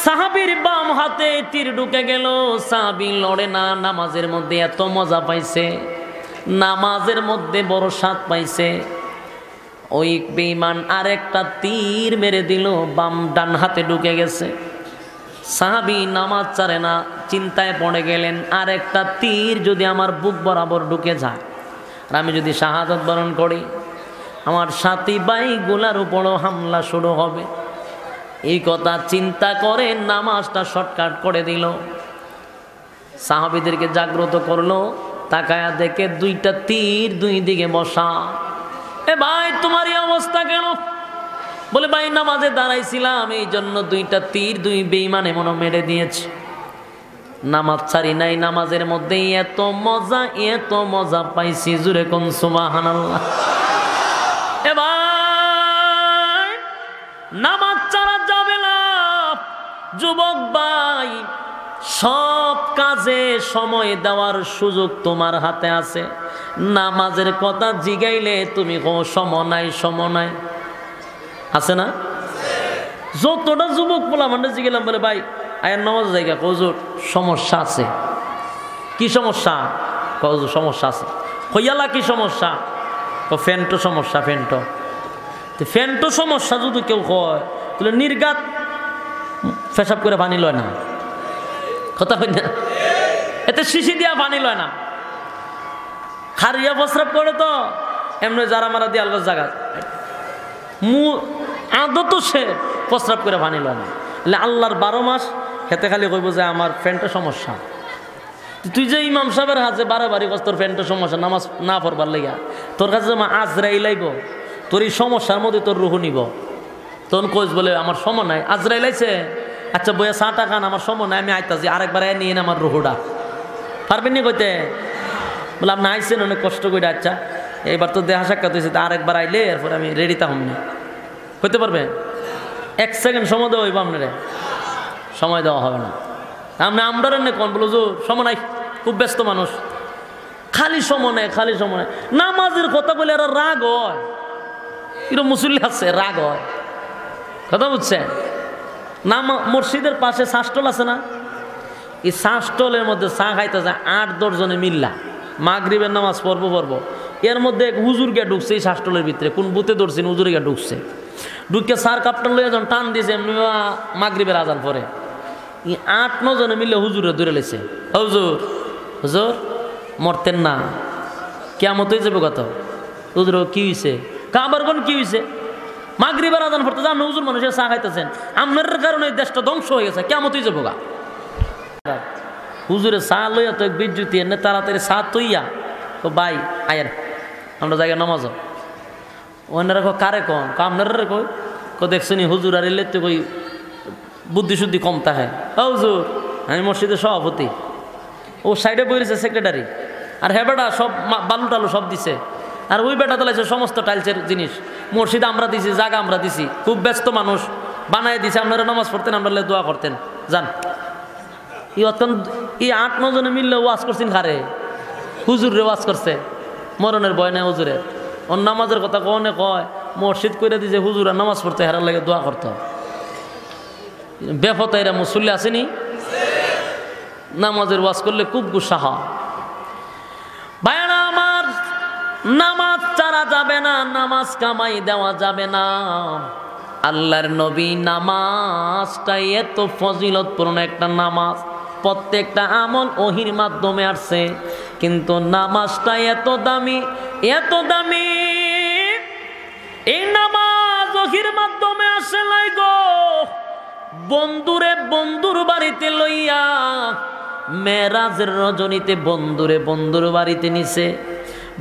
সাহাবীর বাম হাতে তীর ঢুকে গেল, সাহাবী লড়ে না, নামাজের মধ্যে এত মজা পাইছে, নামাজের মধ্যে বড় স্বাদ পাইছে। ওই বেঈমান আরেকটা তীর মেরে দিল, বাম ডান হাতে ঢুকে গেছে। সাহাবী নামাজ ছাড়ে না, চিন্তায় পড়ে গেলেন, আরেকটা তীর যদি আমার বুক বরাবর ঢুকে যায় আর আমি যদি শাহাদাত বরণ করি, আমার সাথী ভাইগুলার উপরও হামলা শুরু হবে। এই কথা চিন্তা করে নামাজটা শর্টকাট করে দিল। সাহাবীদেরকে জাগ্রত করলো, তাকায়া দেখে দুইটা তীর দুই দিকে বসা। এ ভাই, তোমার এই অবস্থা কেন? বলে, ভাই নামাজে দাঁড়াইছিলাম, এই জন্য দুইটা তীর দুই বেঈমানে মনে মেরে দিয়েছে। নামাজ ছাড়ি নাই, নামাজের মধ্যে এত মজা পাইছি, জুরে কোন সুবহানাল্লাহ। এ ভাই, নামাজ ছাড়া যাবে না যুবক ভাই, সব কাজে সময় দেওয়ার সুযোগ তোমার হাতে আছে। নামাজের কথা জিগাইলে তুমি সময় নাই, আছে না? যতটা যুবক বলা মানে জিগেলাম, বলে ভাই আয়ার নামাজ জায়গা, কজুর সমস্যা আছে। কি সমস্যা? কজুর সমস্যা আছে। হইয়ালা কি সমস্যা? ফ্যান্টো সমস্যা, ফ্যান্টো সমস্যা যদি কেউ কয়, তাহলে নির্গাত পেশাব করে পানি লয় না, কথা হয় না? এতে শিশি দিয়া পানি লয় না, খারিয়া প্রস্রাব করে তো এমনি যারা মারা দিয়ে আলগাছ জায়গা আদত সে প্রস্রাব করে পানি লয় না। আল্লাহর 12 মাস খেতে খালি কইব যে আমার ফ্যানটা সমস্যা। তুই যে ইমাম সাহেবের হাতে বারে কস তোর ফ্যানটা সমস্যা, নামাজ না পড়বার লেগা, তোর কাছে যে আজরাইল আইব, তোর এই সমস্যার মধ্যে তোর রুহু নিব। তখন কইস বলে আমার সময় নাই, আজরাইল আইছে, আচ্ছা বইয়া 100 টাকা আমার সময় নাই, আমি আইতাছি, আরেকবার নিয়ে আমার রুহুটা পারবেন নি কইতে? বলে আপনি আইসেন অনেক কষ্ট করে, আচ্ছা এবার তো দেখা সাক্ষাৎ হয়েছে, আরেকবার আইলে এরপরে আমি রেডি তাহম না, হইতে পারবে? 1 সেকেন্ড সময় দেওয়া হইব আপনারে? সময় দেওয়া হবে না। আমরা কোন বলো যে সময় নাই, খুব ব্যস্ত মানুষ, খালি সময় নেই। নামাজের কথা বলে আর রাগ হয়, এরকম মুসল্লি আছে, রাগ হয়, কথা বুঝছেন? মসজিদের পাশে শাস্টল আছে না, এই শাস্টলের মধ্যে চা খাইতে যায় 8-10 জনে মিল্লা, মাগরিবের নামাজ পড়বো, এর মধ্যে এক হুজুর গিয়ে ঢুকছে এই শাস্টলের ভিতরে, কোন বুতে ধরছেন, হুজুরে গিয়ে ঢুকছে, ঢুকে সার কাপটান লইয়া যখন টান দিয়েছে, এমনি মাগরিবের আজান পরে 8-9 জনে মিলে হুজুরে ধরে লেছে, হুজুর মরতেন না, কিয়ামত হয়ে যাবে কত? হুজুর কি হয়েছে? কাবার কোন কি হয়েছে? মাগরিবের আজান পড়তে আপনি হুজুর মানুষের চা খাইতেছেন, আপনার কারণে এই দেশটা ধ্বংস হয়ে গেছে, কিয়ামত হয়ে যাবো গা। হুজুরে চা লইয়া তো বিদ্যুৎ এনে তাড়াতাড়ি চা তৈয়া, তো ভাই আয়ের আমরা জায়গায় নামাজ, ওনারা কারে কন, আপনারা কই দেখছেনি হুজুর আর এলে তো কই বুদ্ধি শুদ্ধি কম থাকে। হুজুর আমি মসজিদের সভাপতি, ও সাইডে বইছে সেক্রেটারি, আর হ্যাঁ বেটা সব বালু টালু সব দিছে, আর ওই বেটা তোলাইছে সমস্ত টাইলসের জিনিস, মসজিদে আমরা দিছি, জায়গা আমরা দিছি, খুব ব্যস্ত মানুষ বানাই দিছে, আপনারা নামাজ পড়তেন, আমরা দোয়া করতেন, যান। এই 8-9 জনে মিললে ওয়াজ করছেন, খারে হুজুরে ওয়াজ করছে, মরণের ভয় নাই হুজুরের। ওর নামাজের কথা কনে কয়, মসজিদ করে দিছে হুজুরা নামাজ পড়তে, হেরার লাগে দোয়া করতে। বেফতা এরা মুসল্লি আসেনি, নামাজের ওয়াজ করলে খুব গুসা হয়। ভাইরা আমার, নামাজ ছাড়া যাবে না, নামাজ কামাই দেওয়া যাবে না। আল্লাহর নবী নামাজটা এত ফজিলতপূর্ণ একটা নামাজ, প্রত্যেকটা আমল ওহির মাধ্যমে আসছে, কিন্তু নামাজটা এত দামি, এই নামাজ ওহির মাধ্যমে আসে লাই গো। বন্ধুর বাড়িতে লইয়া মেরাজের রজনীতে বন্ধুর বাড়িতে নিছে,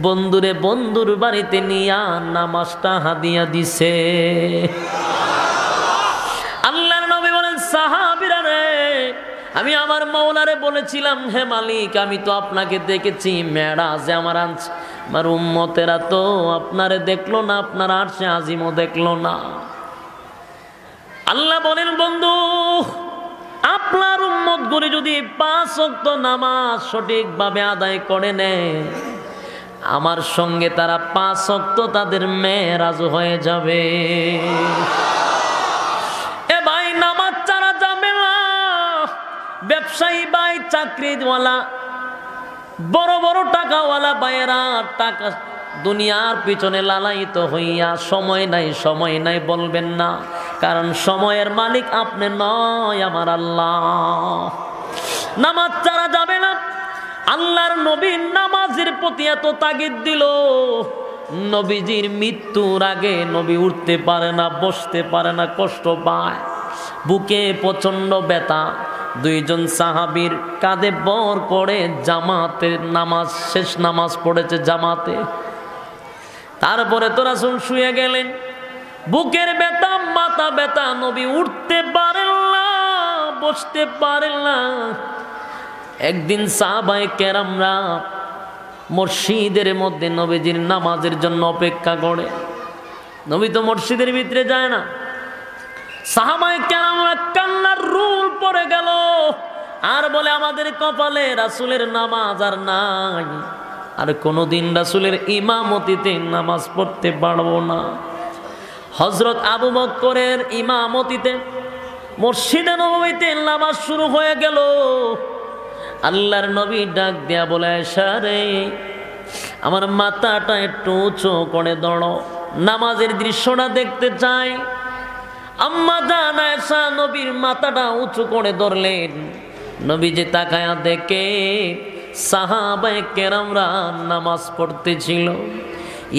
বন্ধুর বাড়িতে নিয়া নামাজটা হাদিয়া দিছে। আল্লাহর নবী বলেন, সাহাবীরা রে, আমি আমার মাওলারে বলেছিলাম, হে মালিক আমি তো আপনাকে দেখেছি মেরাজে আমার আনছে, আমার উম্মতেরা তো আপনারে দেখলো না, আপনার আরশে আজিমও দেখলো না। আল্লাহ বলেন, বন্ধু আপনার উম্মত করে যদি 5 ওয়াক্ত নামাজ সঠিকভাবে আদায় করে নেয়, আমার সঙ্গে তারা 5 ওয়াক্ত তাদের মেরাজ হয়ে যাবে। এ ভাই, নামাজ ছাড়া যাবে না। ব্যবসায়ী ভাই, চাকরিওয়ালা, বড় বড় টাকাওয়ালা ভাইয়েরা টাকা দুনিয়ার পিছনে লালায়িত হইয়া সময় নাই সময় নাই বলবেন না, কারণ সময়ের মালিক আপনি নয়, আমার আল্লাহ। নামাজ ছাড়া যাবে না। আল্লাহর নবী নামাজের প্রতি এত তাগিদ দিল, নবীজির মৃত্যুর আগে নবী উঠতে পারে না, বসতে পারে না, কষ্ট পায়, বুকে প্রচন্ড ব্যথা। 2 জন সাহাবীর কাঁধে বর করে জামাতে নামাজ, শেষ নামাজ পড়েছে জামাতে। তারপরে তো রাসূল শুয়ে গেলেন, বুকের ব্যথা, মাথা ব্যথা, নবী উঠতে পারেন না, বসতে পারেন না। একদিন সাহাবায়ে কেরামরা মসজিদের মধ্যে নবীজির নামাজের জন্য অপেক্ষা করে। নবী তো মসজিদের ভিতরে যায় না। সাহাবায়ে কেরামরা কান্নার রুল পড়ে গেল, আর বলে আমাদের কপালে রাসূলের নামাজ আর নাই, আর কোনোদিন রাসূলের ইমামতিতে নামাজ পড়তে পারবো না। হযরত আবু বকরের ইমামতিতে মসজিদে নববীতে নামাজ শুরু হয়ে গেল। আল্লাহর নবী ডাক দেয়া বলে, আয়েশা রে, আমার মাথাটা একটু উঁচু করে ধরো, নামাজের দৃশ্যটা দেখতে চাই। আম্মা জান আয়েশা নবীর মাথাটা উঁচু করে ধরলেন। নবী যে তাকায়া দেখে সাহাবায়ে কেরামরা নামাজ পড়তেছিল।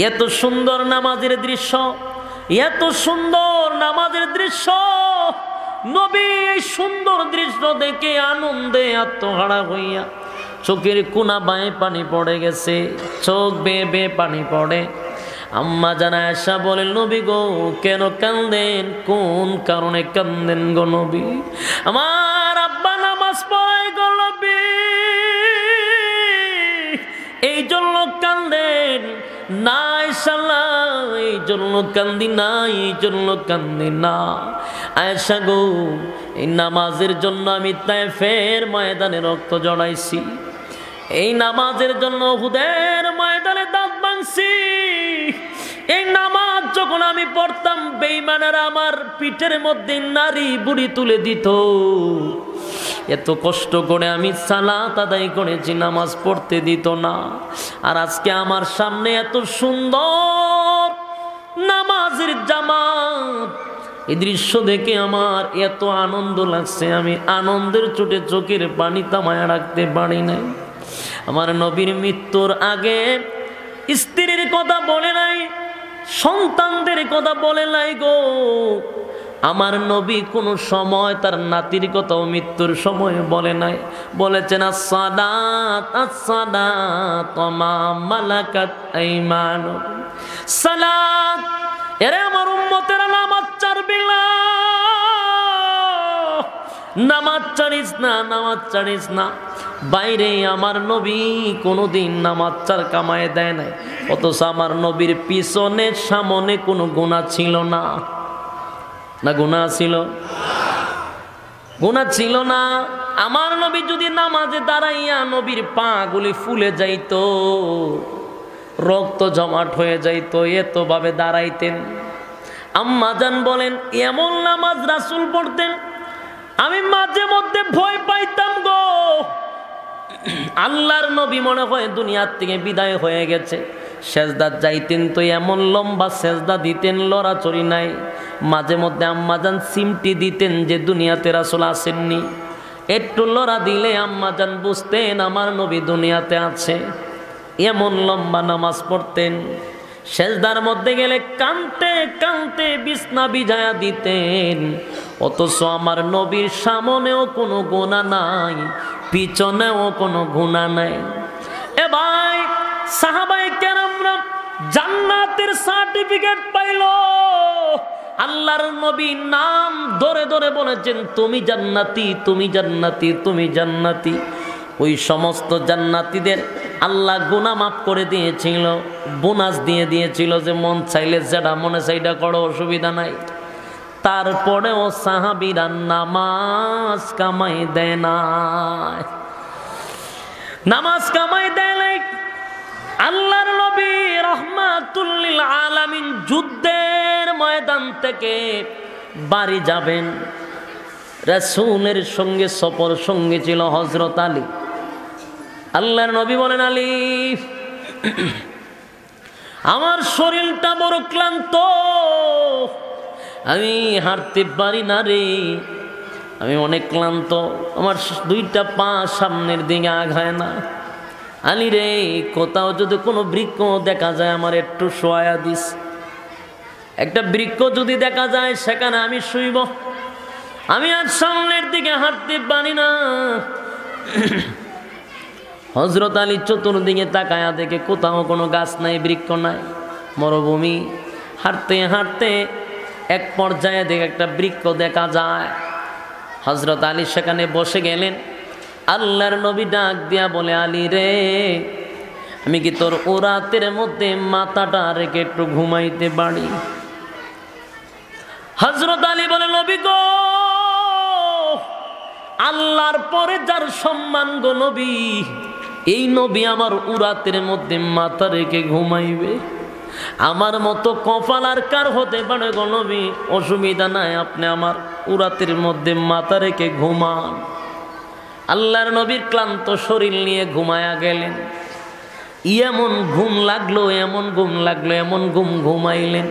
এত সুন্দর নামাজের দৃশ্য, এত সুন্দর নামাজের দৃশ্য। নবী এই সুন্দর দৃশ্য দেখে আনন্দে আত্মহারা হইয়া চোখের কোনা বায়ে পানি পড়ে গেছে, চোখ বেয়ে বেয়ে পানি পড়ে। আম্মা জান আয়েশা বলেন, নবী গো, কেন কান্দেন? কোন কারণে কান্দেন গো নবী? আমার আব্বা নামাজ পড়ে গো নবী, এই জন্য কান্দেন না। আয়েশা, এই জন্য কান্দি না, এই জন্য কান্দি না। আয়েশা গো, এই নামাজের জন্য আমি তায়েফের ময়দানে রক্ত জড়াইছি, এই নামাজের জন্য উহুদের ময়দানে দাঁত ভাঙছি। এই নামাজ যখন আমি পড়তাম, বেঈমানেরা আমার পিঠের মধ্যে নারী বুড়ি তুলে দিত। এত কষ্ট করে আমি সালাত আদায় করেছি, নামাজ পড়তে দিত না। আর আজকে আমার সামনে এত সুন্দর নামাজের জামাত, এই দৃশ্য দেখে আমার এত আনন্দ লাগছে, আমি আনন্দের চোটে চোখের পানি থামায়া রাখতে পারি নাই। আমার নবীর মৃত্যুর আগে স্ত্রীর কথা বলে নাই, সন্তানদের কথা বলে নাই গো। আমার নবী কোনো সময় তার নাতির কথাও মৃত্যুর সময় বলে নাই। বলেছেন, as-salat as-salat ওয়া মা মালাকাত আইমানুকুম। সালাত, এরে আমার উম্মতেরা, নামাজ ছাড়বি না, নামাজ ছাড়িস না, নামাজ ছাড়িস না। বাইরে আমার নবী কোনোদিন নামাজ ছাড় কামায় দেয় নাই, অথচ আমার নবীর পিছনে সামনে কোনো গুনাহ ছিল না। না গুনাহ ছিল? গুনাহ ছিল না। আমার নবী যদি নামাজে দাঁড়াইয়া নবীর পা গুলি ফুলে যাইতো, রক্ত জমাট হয়ে যাইতো, এত ভাবে দাঁড়াইতেন। আম্মা জান বলেন, এমন নামাজ রাসূল পড়তেন, আমি মাঝে মধ্যে ভয় পাইতাম গো। আল্লাহর নবী মনে হয় দুনিয়ার থেকে বিদায় হয়ে গেছে। সেজদা যাইতেন তো এমন লম্বা সেজদা দিতেন, লড়াচড়ি নাই। মাঝে মধ্যে আম্মাজান সিমটি দিতেন যে দুনিয়াতে রাসূল আসেননি। একটু লড়া দিলে আম্মাজান বুঝতেন আমার নবী দুনিয়াতে আছে। এমন লম্বা নামাজ পড়তেন। সেজদার মধ্যে গেলে কাঁদতে কাঁদতে বিছনা বিছায়া দিতেন। অথচ আমার নবীর সামনেও কোনো গুনাহ নাই, পিছনেও কোনো গুনাহ নাই। এ ভাই, সাহাবায়ে কেরামরা জান্নাতের সার্টিফিকেট পাইল। আল্লাহর নবী নাম ধরে ধরে বলেছেন, তুমি জান্নাতি, তুমি জান্নাতি, তুমি জান্নাতি। ওই সমস্ত জান্নাতীদের আল্লাহ গুনাহ মাফ করে দিয়েছিল, বোনাস দিয়ে দিয়েছিল যে মন চাইলে যেটা মনে চাইটা করো, অসুবিধা নাই। তারপরেও সাহাবীরা নামাজ কামাই দেয় না, নামাজ কামাই দেয় নাই। আল্লাহর নবী রাহমাতুল লিল আলামিন যুদ্ধের ময়দান থেকে বাড়ি যাবেন, রাসূলের সঙ্গে সফর সঙ্গে ছিল হযরত আলী। আল্লাহর নবী বলেন, আলী আমার শরীরটা বড় ক্লান্ত, আমি হাঁটতে পারি না রে, আমি অনেক ক্লান্ত, আমার দুইটা পা সামনের দিকে আগায় না। আলী রে, কোথাও যদি কোনো বৃক্ষ দেখা যায় আমার একটু শোয়া দিস, একটা বৃক্ষ যদি দেখা যায় সেখানে আমি শুইব, আমি আর সামনের দিকে হাঁটতে পারি না। হযরত আলী চতুর্দিকে তাকায়া দেখে কোথাও কোনো গাছ নাই, বৃক্ষ নাই, মরুভূমি। হাঁটতে হাঁটতে এক পর্যায়ে দেখে একটা বৃক্ষ দেখা যায়। হযরত আলী সেখানে বসে গেলেন। আল্লাহর নবী ডাক দিয়া বলে, আলী রে, আমি কি তোর ও রাতের মধ্যে মাথাটা রেখে একটু ঘুমাইতে পারি? হযরত আলী বলে, নবী গো, আল্লাহর পরে যার সম্মান গো নবী, এই নবী আমার উরাতের মধ্যে মাথা রেখে ঘুমাইবে? আমার মতো কপাল আর কার হতে পারে গো নবী? অসুবিধা নাই, আপনি আমার উরাতের মধ্যে মাথা রেখে ঘুমান। আল্লাহর নবীর ক্লান্ত শরীর নিয়ে ঘুমায়া গেলেন। এমন ঘুম লাগলো, এমন ঘুম লাগলো, এমন ঘুম ঘুমাইলেন,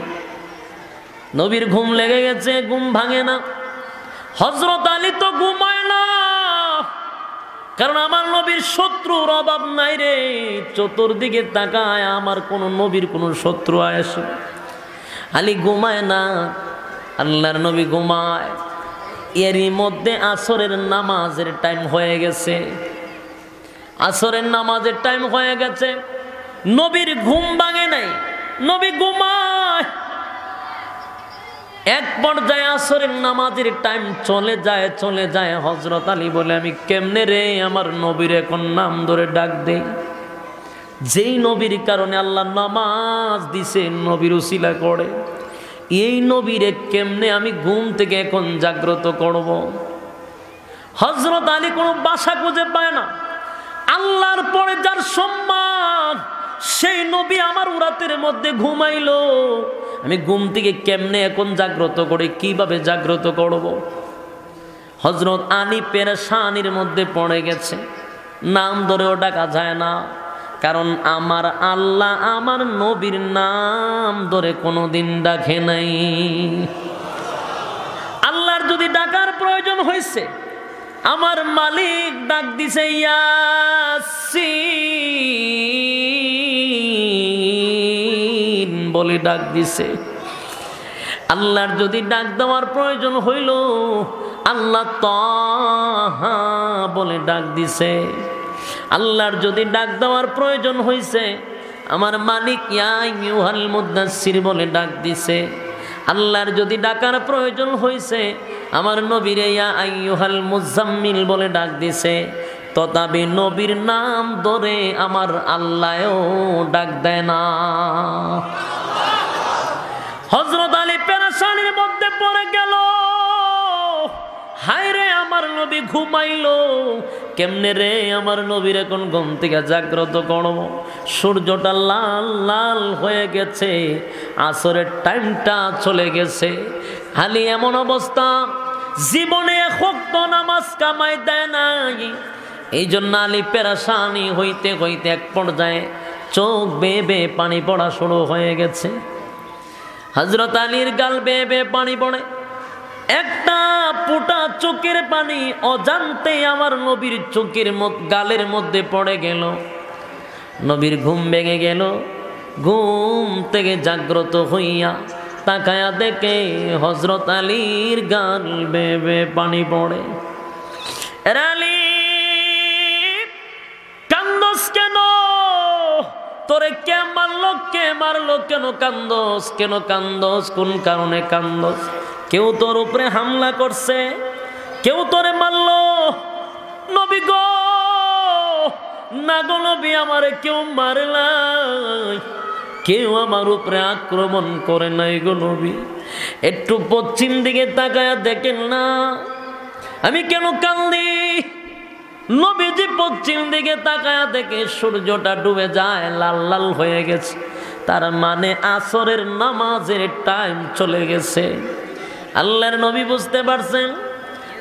নবীর ঘুম লেগে গেছে, ঘুম ভাঙে না। হযরত আলী তো ঘুমায় না, কারণ আমার নবীর শত্রুর অভাব নাই রে। চতুর্দিকে তাকায়, আমার কোন নবীর কোন শত্রু আসে, আলী ঘুমায় না, আল্লাহর নবী ঘুমায়। এরই মধ্যে আসরের নামাজের টাইম হয়ে গেছে, আসরের নামাজের টাইম হয়ে গেছে, নবীর ঘুম ভাঙে নাই, নবী ঘুমায়। এক পর্যায়ে আসরের নামাজের টাইম চলে যায়। হযরত আলী বলে, আমি কেমনে রে আমার নবীর এখন নাম ধরে ডাক দেই? যেই নবীর কারণে আল্লাহ নামাজ দিছে, নবীর উসিলা করে, এই নবীরে কেমনে আমি ঘুম থেকে এখন জাগ্রত করব? হযরত আলী কোনো বাসা খুঁজে পায় না। আল্লাহর পরে যার সম্মান, সেই নবী আমার উরাতের মধ্যে ঘুমাইলো, আমি ঘুম থেকে কেমনে এখন জাগ্রত করে, কিভাবে জাগ্রত করব? হযরত আলী পেরেশানির মধ্যে পড়ে গেছে, নাম ধরেও ডাকা যায় না, কারণ আমার আল্লাহ আমার নবীর নাম ধরে কোনোদিন ডাকে নাই। আল্লাহর যদি ডাকার প্রয়োজন হয়েছে, আমার মালিক ডাক দিছে ইয়াসিন বলে ডাক দিছে। আল্লাহর যদি ডাক দেওয়ার প্রয়োজন হইল, আল্লাহ তাহা বলে ডাক দিছে। আল্লাহর যদি ডাক দেওয়ার প্রয়োজন হয়েছে, আমার মালিক ইয়া আইয়ুহাল মুদাসসির বলে ডাক দিছে। আল্লাহর যদি ডাকার প্রয়োজন হয়েছে, আমার নবীরে ইয়া আইয়ুহাল মুজাম্মিল বলে ডাক দিছে। তথাপি নবীর নাম ধরে আমার আল্লাহও ডাক দেয় না। হযরত আলী পেরেশানির মধ্যে পড়ে গেল, হায় রে আমার নবী ঘুমাইলো, কেমনে রে আমার নবীর এখন ঘুম থেকে জাগ্রত করব? সূর্যটা লাল লাল হয়ে গেছে, আসরের টাইমটা চলে গেছে। খালি এমন অবস্থা, জীবনে এক ওয়াক্ত নামাজ কামাই দেয় নাই। এই জন্য আলী পেরেশানি হইতে হইতে এক পর্যায়ে চোখ বেয়ে বেয়ে পানি পড়া শুরু হয়ে গেছে। হযরত আলীর গাল বেয়ে বেয়ে পানি পড়ে, একটা ফোঁটা চোখের পানি অজান্তে আমার নবীর চোখের গালের মধ্যে পড়ে গেল। নবীর ঘুম ভেঙে গেল। ঘুম থেকে জাগ্রত হইয়া তাকায়া দেখে হযরত আলীর গাল বেয়ে বেয়ে পানি পড়ে। আলী কান্দস কেন? তোরে কে মারলো, কে মারলো, কেন কান্দস, কেন কান্দস, কোন কারণে কান্দস? কেউ তোর উপরে হামলা করছে, কেউ তোরে মারলো? নবী গো, না গো নবী, আমারে কেউ মারে নাই, কেউ আমার উপরে আক্রমণ করে নাই গো নবী। একটু পশ্চিম দিকে তাকায়া দেখেন না আমি কেন কান্দি। নবীজি পশ্চিম দিকে তাকায়া দেখে সূর্যটা ডুবে যায়, লাল লাল হয়ে গেছে। তার মানে আসরের নামাজের টাইম চলে গেছে। আল্লাহর নবী বুঝতে পারছেন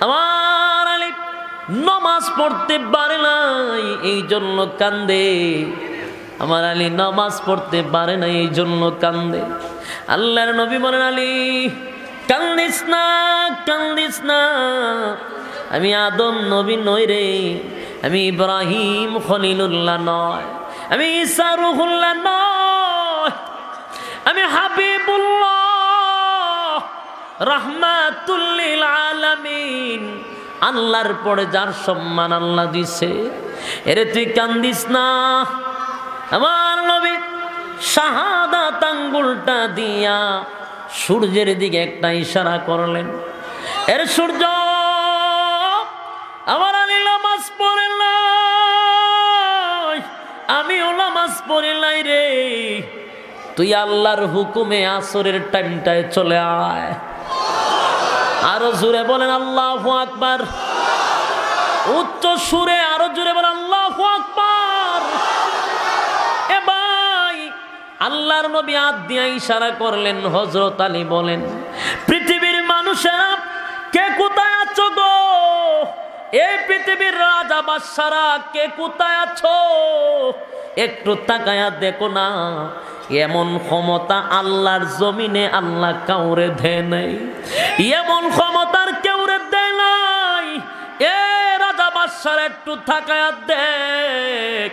আমার আলী নামাজ পড়তে পারে নাই, এই জন্য কান্দে। আমার আলী নামাজ পড়তে পারে না, এই জন্য কান্দে। আল্লাহর নবী বলেন, আলী কান্দিস না, কান্দিস না। আমি আদম নবী নই রে, আমি ইব্রাহিম খলিলুল্লাহ নয়, আমি ঈসা রূহুল্লাহ নয়, আমি হাবিবুল্লাহ রাহমাতুল লিল আলামিন। আল্লাহর পরে যার সম্মান আল্লাহ দিছে, এরে তুই কান্দিস না। আমার নবী শাহাদাত আঙ্গুলটা দিয়া সূর্যের দিকে একটা ইশারা করলেন, এর সূর্য আমার আলী নামাজ পড়ে নাই, আমিও নামাজ পড়ি নাই রে, তুই আল্লাহর হুকুমে আসরের টাইমটায় চলে আয়। আরো জোরে বলেন আল্লাহু আকবার, উচ্চ সুরে আরো জোরে বলেন আল্লাহু আকবার। এ ভাই আল্লাহর নবী হাত দিয়ে ইশারা করলেন। হযরত আলী বলেন, পৃথিবীর মানুষেরা কে কোথায় আছো গো? এই পৃথিবীর রাজা বাদশারা কে কোথায় আছো? একটু তাকায়া দেখো না, এমন ক্ষমতা আল্লাহর জমিনে আল্লাহ কাউরে দেয় নাই, এমন ক্ষমতার কেউরে দেয় নাই। এ রাজা বাদশারা একটু তাকায়া দেখ,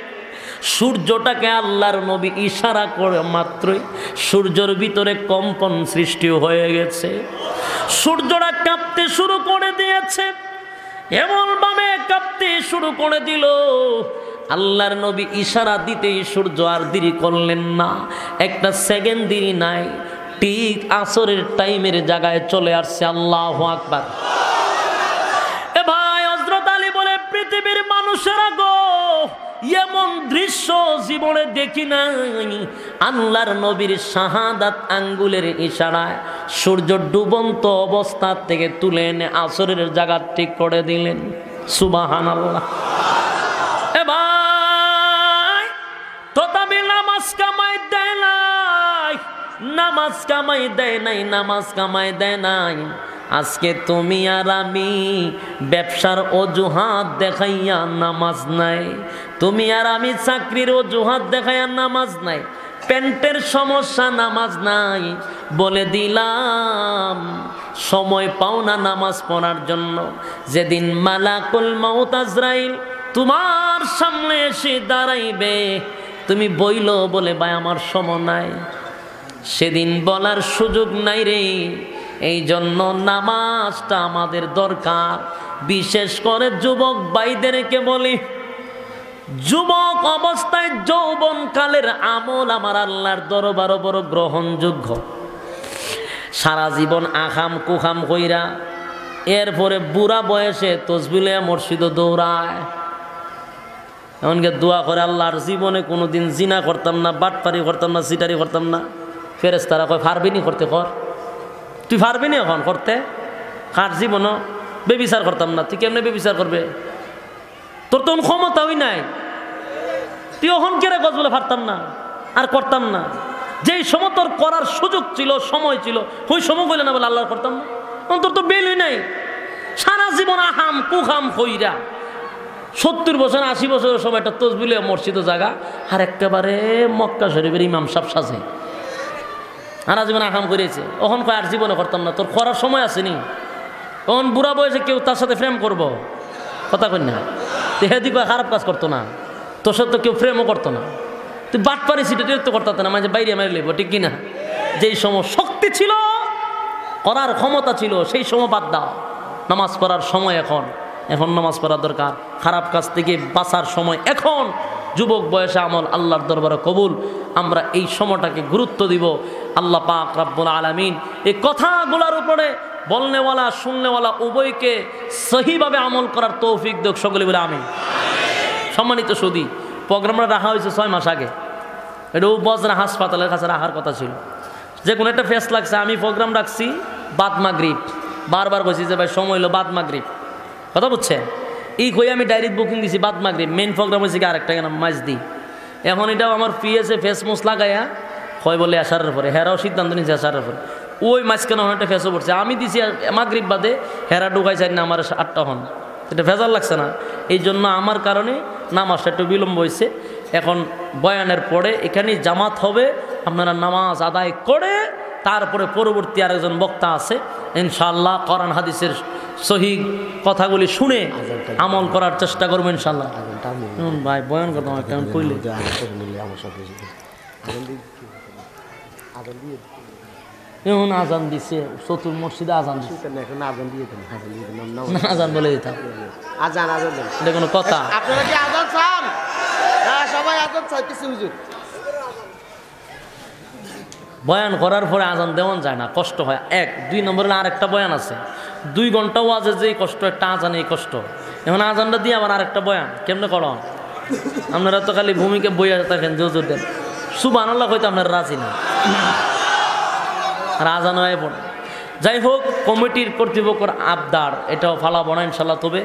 সূর্যটাকে আল্লাহর নবী ইশারা করে মাত্রই সূর্যের ভিতরে কম্পন সৃষ্টি হয়ে গেছে, সূর্যটা কাঁপতে শুরু করে দিয়েছে, এমন ভাবে কাঁপতে শুরু করে দিল। আল্লাহর নবী ইশারা দিতেই সূর্য আর দেরি করলেন না, একটা সেকেন্ড দেরি নাই, ঠিক আসরের টাইমের জায়গায় চলে আসছে। আল্লাহু আকবার। এ ভাই হযরত আলী বলে, পৃথিবীর মানুষেরা গো, এমন দৃশ্য জীবনে দেখি নাই। আল্লাহর নবীর শাহাদাত আঙ্গুলের ইশারায় সূর্য ডুবন্ত অবস্থা থেকে তুলে এনে আসরের জায়গা ঠিক করে দিলেন। সুবহানাল্লাহ। এ ভাই তথাপি নামাজ কামাই দেয় নাই, নামাজ কামাই দেয় নাই, নামাজ কামাই দেয় নাই। আজকে তুমি আর আমি ব্যবসার অজুহাত দেখাইয়া নামাজ নাই, তুমি আর আমি চাকরির অজুহাত দেখাইয়া নামাজ নাই, প্যান্টের সমস্যা নামাজ নাই, বলে দিলাম সময় পাও না নামাজ পড়ার জন্য। যেদিন মালাকুল মাউত আজরাইল তোমার সামনে এসে দাঁড়াইবে, তুমি বইলো বলে ভাই আমার সময় নাই, সেদিন বলার সুযোগ নাই রে। এই জন্য নামাজটা আমাদের দরকার। বিশেষ করে যুবক ভাইদেরকে বলি, যুবক অবস্থায় যৌবনকালের আমল আমার আল্লাহর দরবারে বড় গ্রহণযোগ্য। সারা জীবন আখাম কুখাম কইরা এরপরে বুড়া বয়সে তসবিলে মসজিদে দৌড়ায়, এমনকি দোয়া করে আল্লাহর জীবনে কোনোদিন জিনা করতাম না, বাটপারি করতাম না, সিটারি করতাম না। ফেরেশতারা কয় পারবিনি করতে, কর, তুই পারবিনি এখন করতে, কার জীবনও বেবিচার করতাম না, তুই কেমনে বেবিচার করবে, তোর তো ক্ষমতাই নাই, তুই এখন কেড়ে গজ বলে পারতাম না আর করতাম না। যেই সময় তোর করার সুযোগ ছিল, সময় ছিল, ওই সময় কইলে না বলে আল্লাহ করতাম না, তোর তো বেলই নাই। সারা জীবন আহাম কুখাম কইরা 70 বছর 80 বছরের সময় একটা তসবিলে মসজিদ জায়গা, আর একেবারে মক্কা শরীফের ইমাম সাহেব সাজে, সারা জীবন আকাম করেছে। ওখন কয় আর জীবনে করতাম না, তোর করার সময় আসেনি। ওখন বুড়া বয়সে কেউ তার সাথে প্রেম করব, কথা কই না, তুই হেদি কয় খারাপ কাজ করতো না, তোর সাথে তো কেউ প্রেমও করতো না, তুই বাট পারি সিটে তো করতো না, মাঝে বাইরে মারি লেব, ঠিক কিনা? যেই সময় শক্তি ছিল, করার ক্ষমতা ছিল, সেই সময় বাদ দাও। নামাজ পড়ার সময় এখন, এখন নামাজ পড়া দরকার। খারাপ কাজ থেকে বাঁচার সময় এখন। যুবক বয়সে আমল আল্লাহর দরবারে কবুল। আমরা এই সময়টাকে গুরুত্ব দিব। আল্লাহ পাক রব্বুল আলামিন এই কথাগুলোর উপরে বলনেওয়ালা শুননেওয়ালা উভয়কে সহিভাবে আমল করার তৌফিক দেখ, সকলে বলে আমিন। সম্মানিত সুধী, প্রোগ্রামটা রাখা হয়েছে 6 মাস আগে, এটা বজরা হাসপাতালের কাছে রাখার কথা ছিল। যে কোনো একটা ফেস লাগছে, আমি প্রোগ্রাম রাখছি বাদ মাগরিব, বারবার কইছি যে ভাই সময় হলো বাদ মাগরিব, কথা বুঝছেন? এই কই আমি ডাইরেক্ট বুকিং দিছি বাদ মাগরিব, মেইন প্রোগ্রাম হয়েছে কি আরেকটা কেন মাছ দিই। এখন এটাও আমার পিএসে ফেসমুস লাগাইয়া হয় বলে আসারের পরে, হেরাও সিদ্ধান্ত নিয়েছে আসারের পরে, ওই মাঝখানে একটা ফেসও পড়ছে। আমি দিছি মাগরিব বাদে, হেরা ঢুকাই চাই না আমার 8টা হন, এটা ভেজাল লাগছে না? এই জন্য আমার কারণে নামাজটা একটু বিলম্ব হয়েছে। এখন বয়ানের পরে এখানে জামাত হবে, আপনারা নামাজ আদায় করে তারপরে পরবর্তী আরেকজন বক্তা আছে, ইনশাআল্লাহ কোরআন হাদিসের সহি কথাগুলি শুনে আমল করার চেষ্টা করবো ইনশাআল্লাহ। ভাই বয়ান কথা কেমন কইলে এখন আজান দিচ্ছে, চতুর মসজিদে আজান দিচ্ছে, আজান বলে দিতাম, এটা কোনো কথা? আপনারা কি আজান চান? সবাই আজান চাইতেছে হুজুর। বয়ান করার পরে আজান দেওয়ান যায় না, কষ্ট হয়। 1 2 নম্বরে আরেকটা বয়ান আছে, 2 ঘন্টাও আছে যে কষ্ট, একটা আজান এই কষ্ট। এখন আজানটা দিয়ে আবার আরেকটা বয়ান কেমনে করেন আপনারা? তো খালি ভূমিকে বইয়া থাকেন যে হুজুর দেন, সুবহানাল্লাহ হয়তো আপনারা রাজি না, আর আজান হয়ে পড়ে। যাই হোক, কমিটির কর্তৃপক্ষের আবদার, এটাও ফালাবো না ইনশাল্লাহ। তবে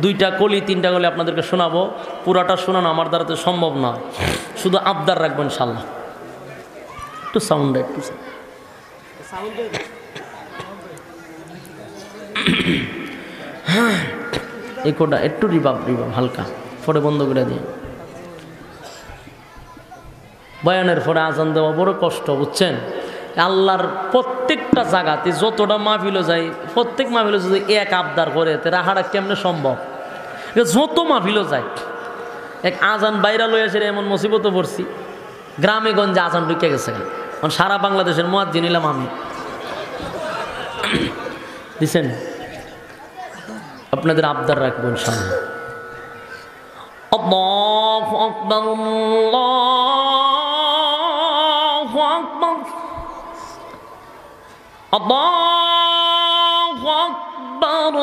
2টা কলি 3টা কলি আপনাদেরকে শোনাবো, পুরাটা শোনানো আমার দ্বারা তো সম্ভব নয়, শুধু আবদার রাখবো ইনশাল্লাহ। একটু সাউন্ড, একটু ইকোটা একটু রিভাব হালকা, পরে বন্ধ করে দিই। বয়ানের পরে আজান দেওয়া বড় কষ্ট, বুঝছেন? আল্লাহর প্রত্যেকটা জায়গাতে যতটা মাহফিলও যায়, প্রত্যেক মাহফিলও যদি এক আবদার করে রাহাটা কেমনে সম্ভব? যত মাহফিলও যায় এক আজান বাইরা লই আসে, এমন মুসিবতে পড়ছি, গ্রামে গঞ্জে আজান ঢুকে গেছে। কারণ সারা বাংলাদেশের মুয়াজ্জিন নিলাম আমি, দিছেন? আপনাদের আবদার রাখবো ইনশাআল্লাহ। আল্লাহু আকবার, আল্লাহু আকবার, আল্লাহু আকবার,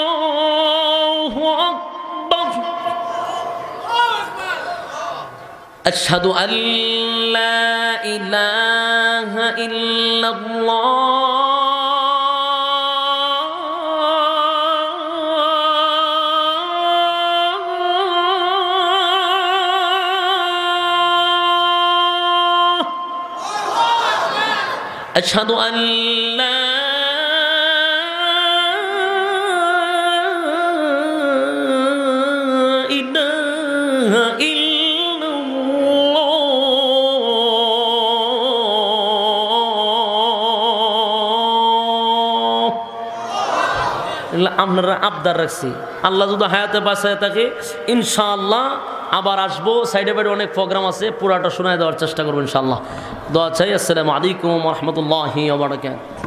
আল্লাহু আকবার। আশহাদু আল লা ইলাহা ইল্লাল্লাহ, أشهد أن لا إله إلا الله। আপনারা আবদার রাখছি, আল্লাহ যদি হায়াতে বাঁচায় থাকে ইনশাআল্লাহ আবার আসবো। সাইডে বাইডে অনেক প্রোগ্রাম আছে, পুরাটা শোনায় দেওয়ার চেষ্টা করবো ইনশাআল্লাহ। দোয়া চাই। আসসালামু আলাইকুম ওয়া রাহমাতুল্লাহি ওয়া বারাকাতুহু।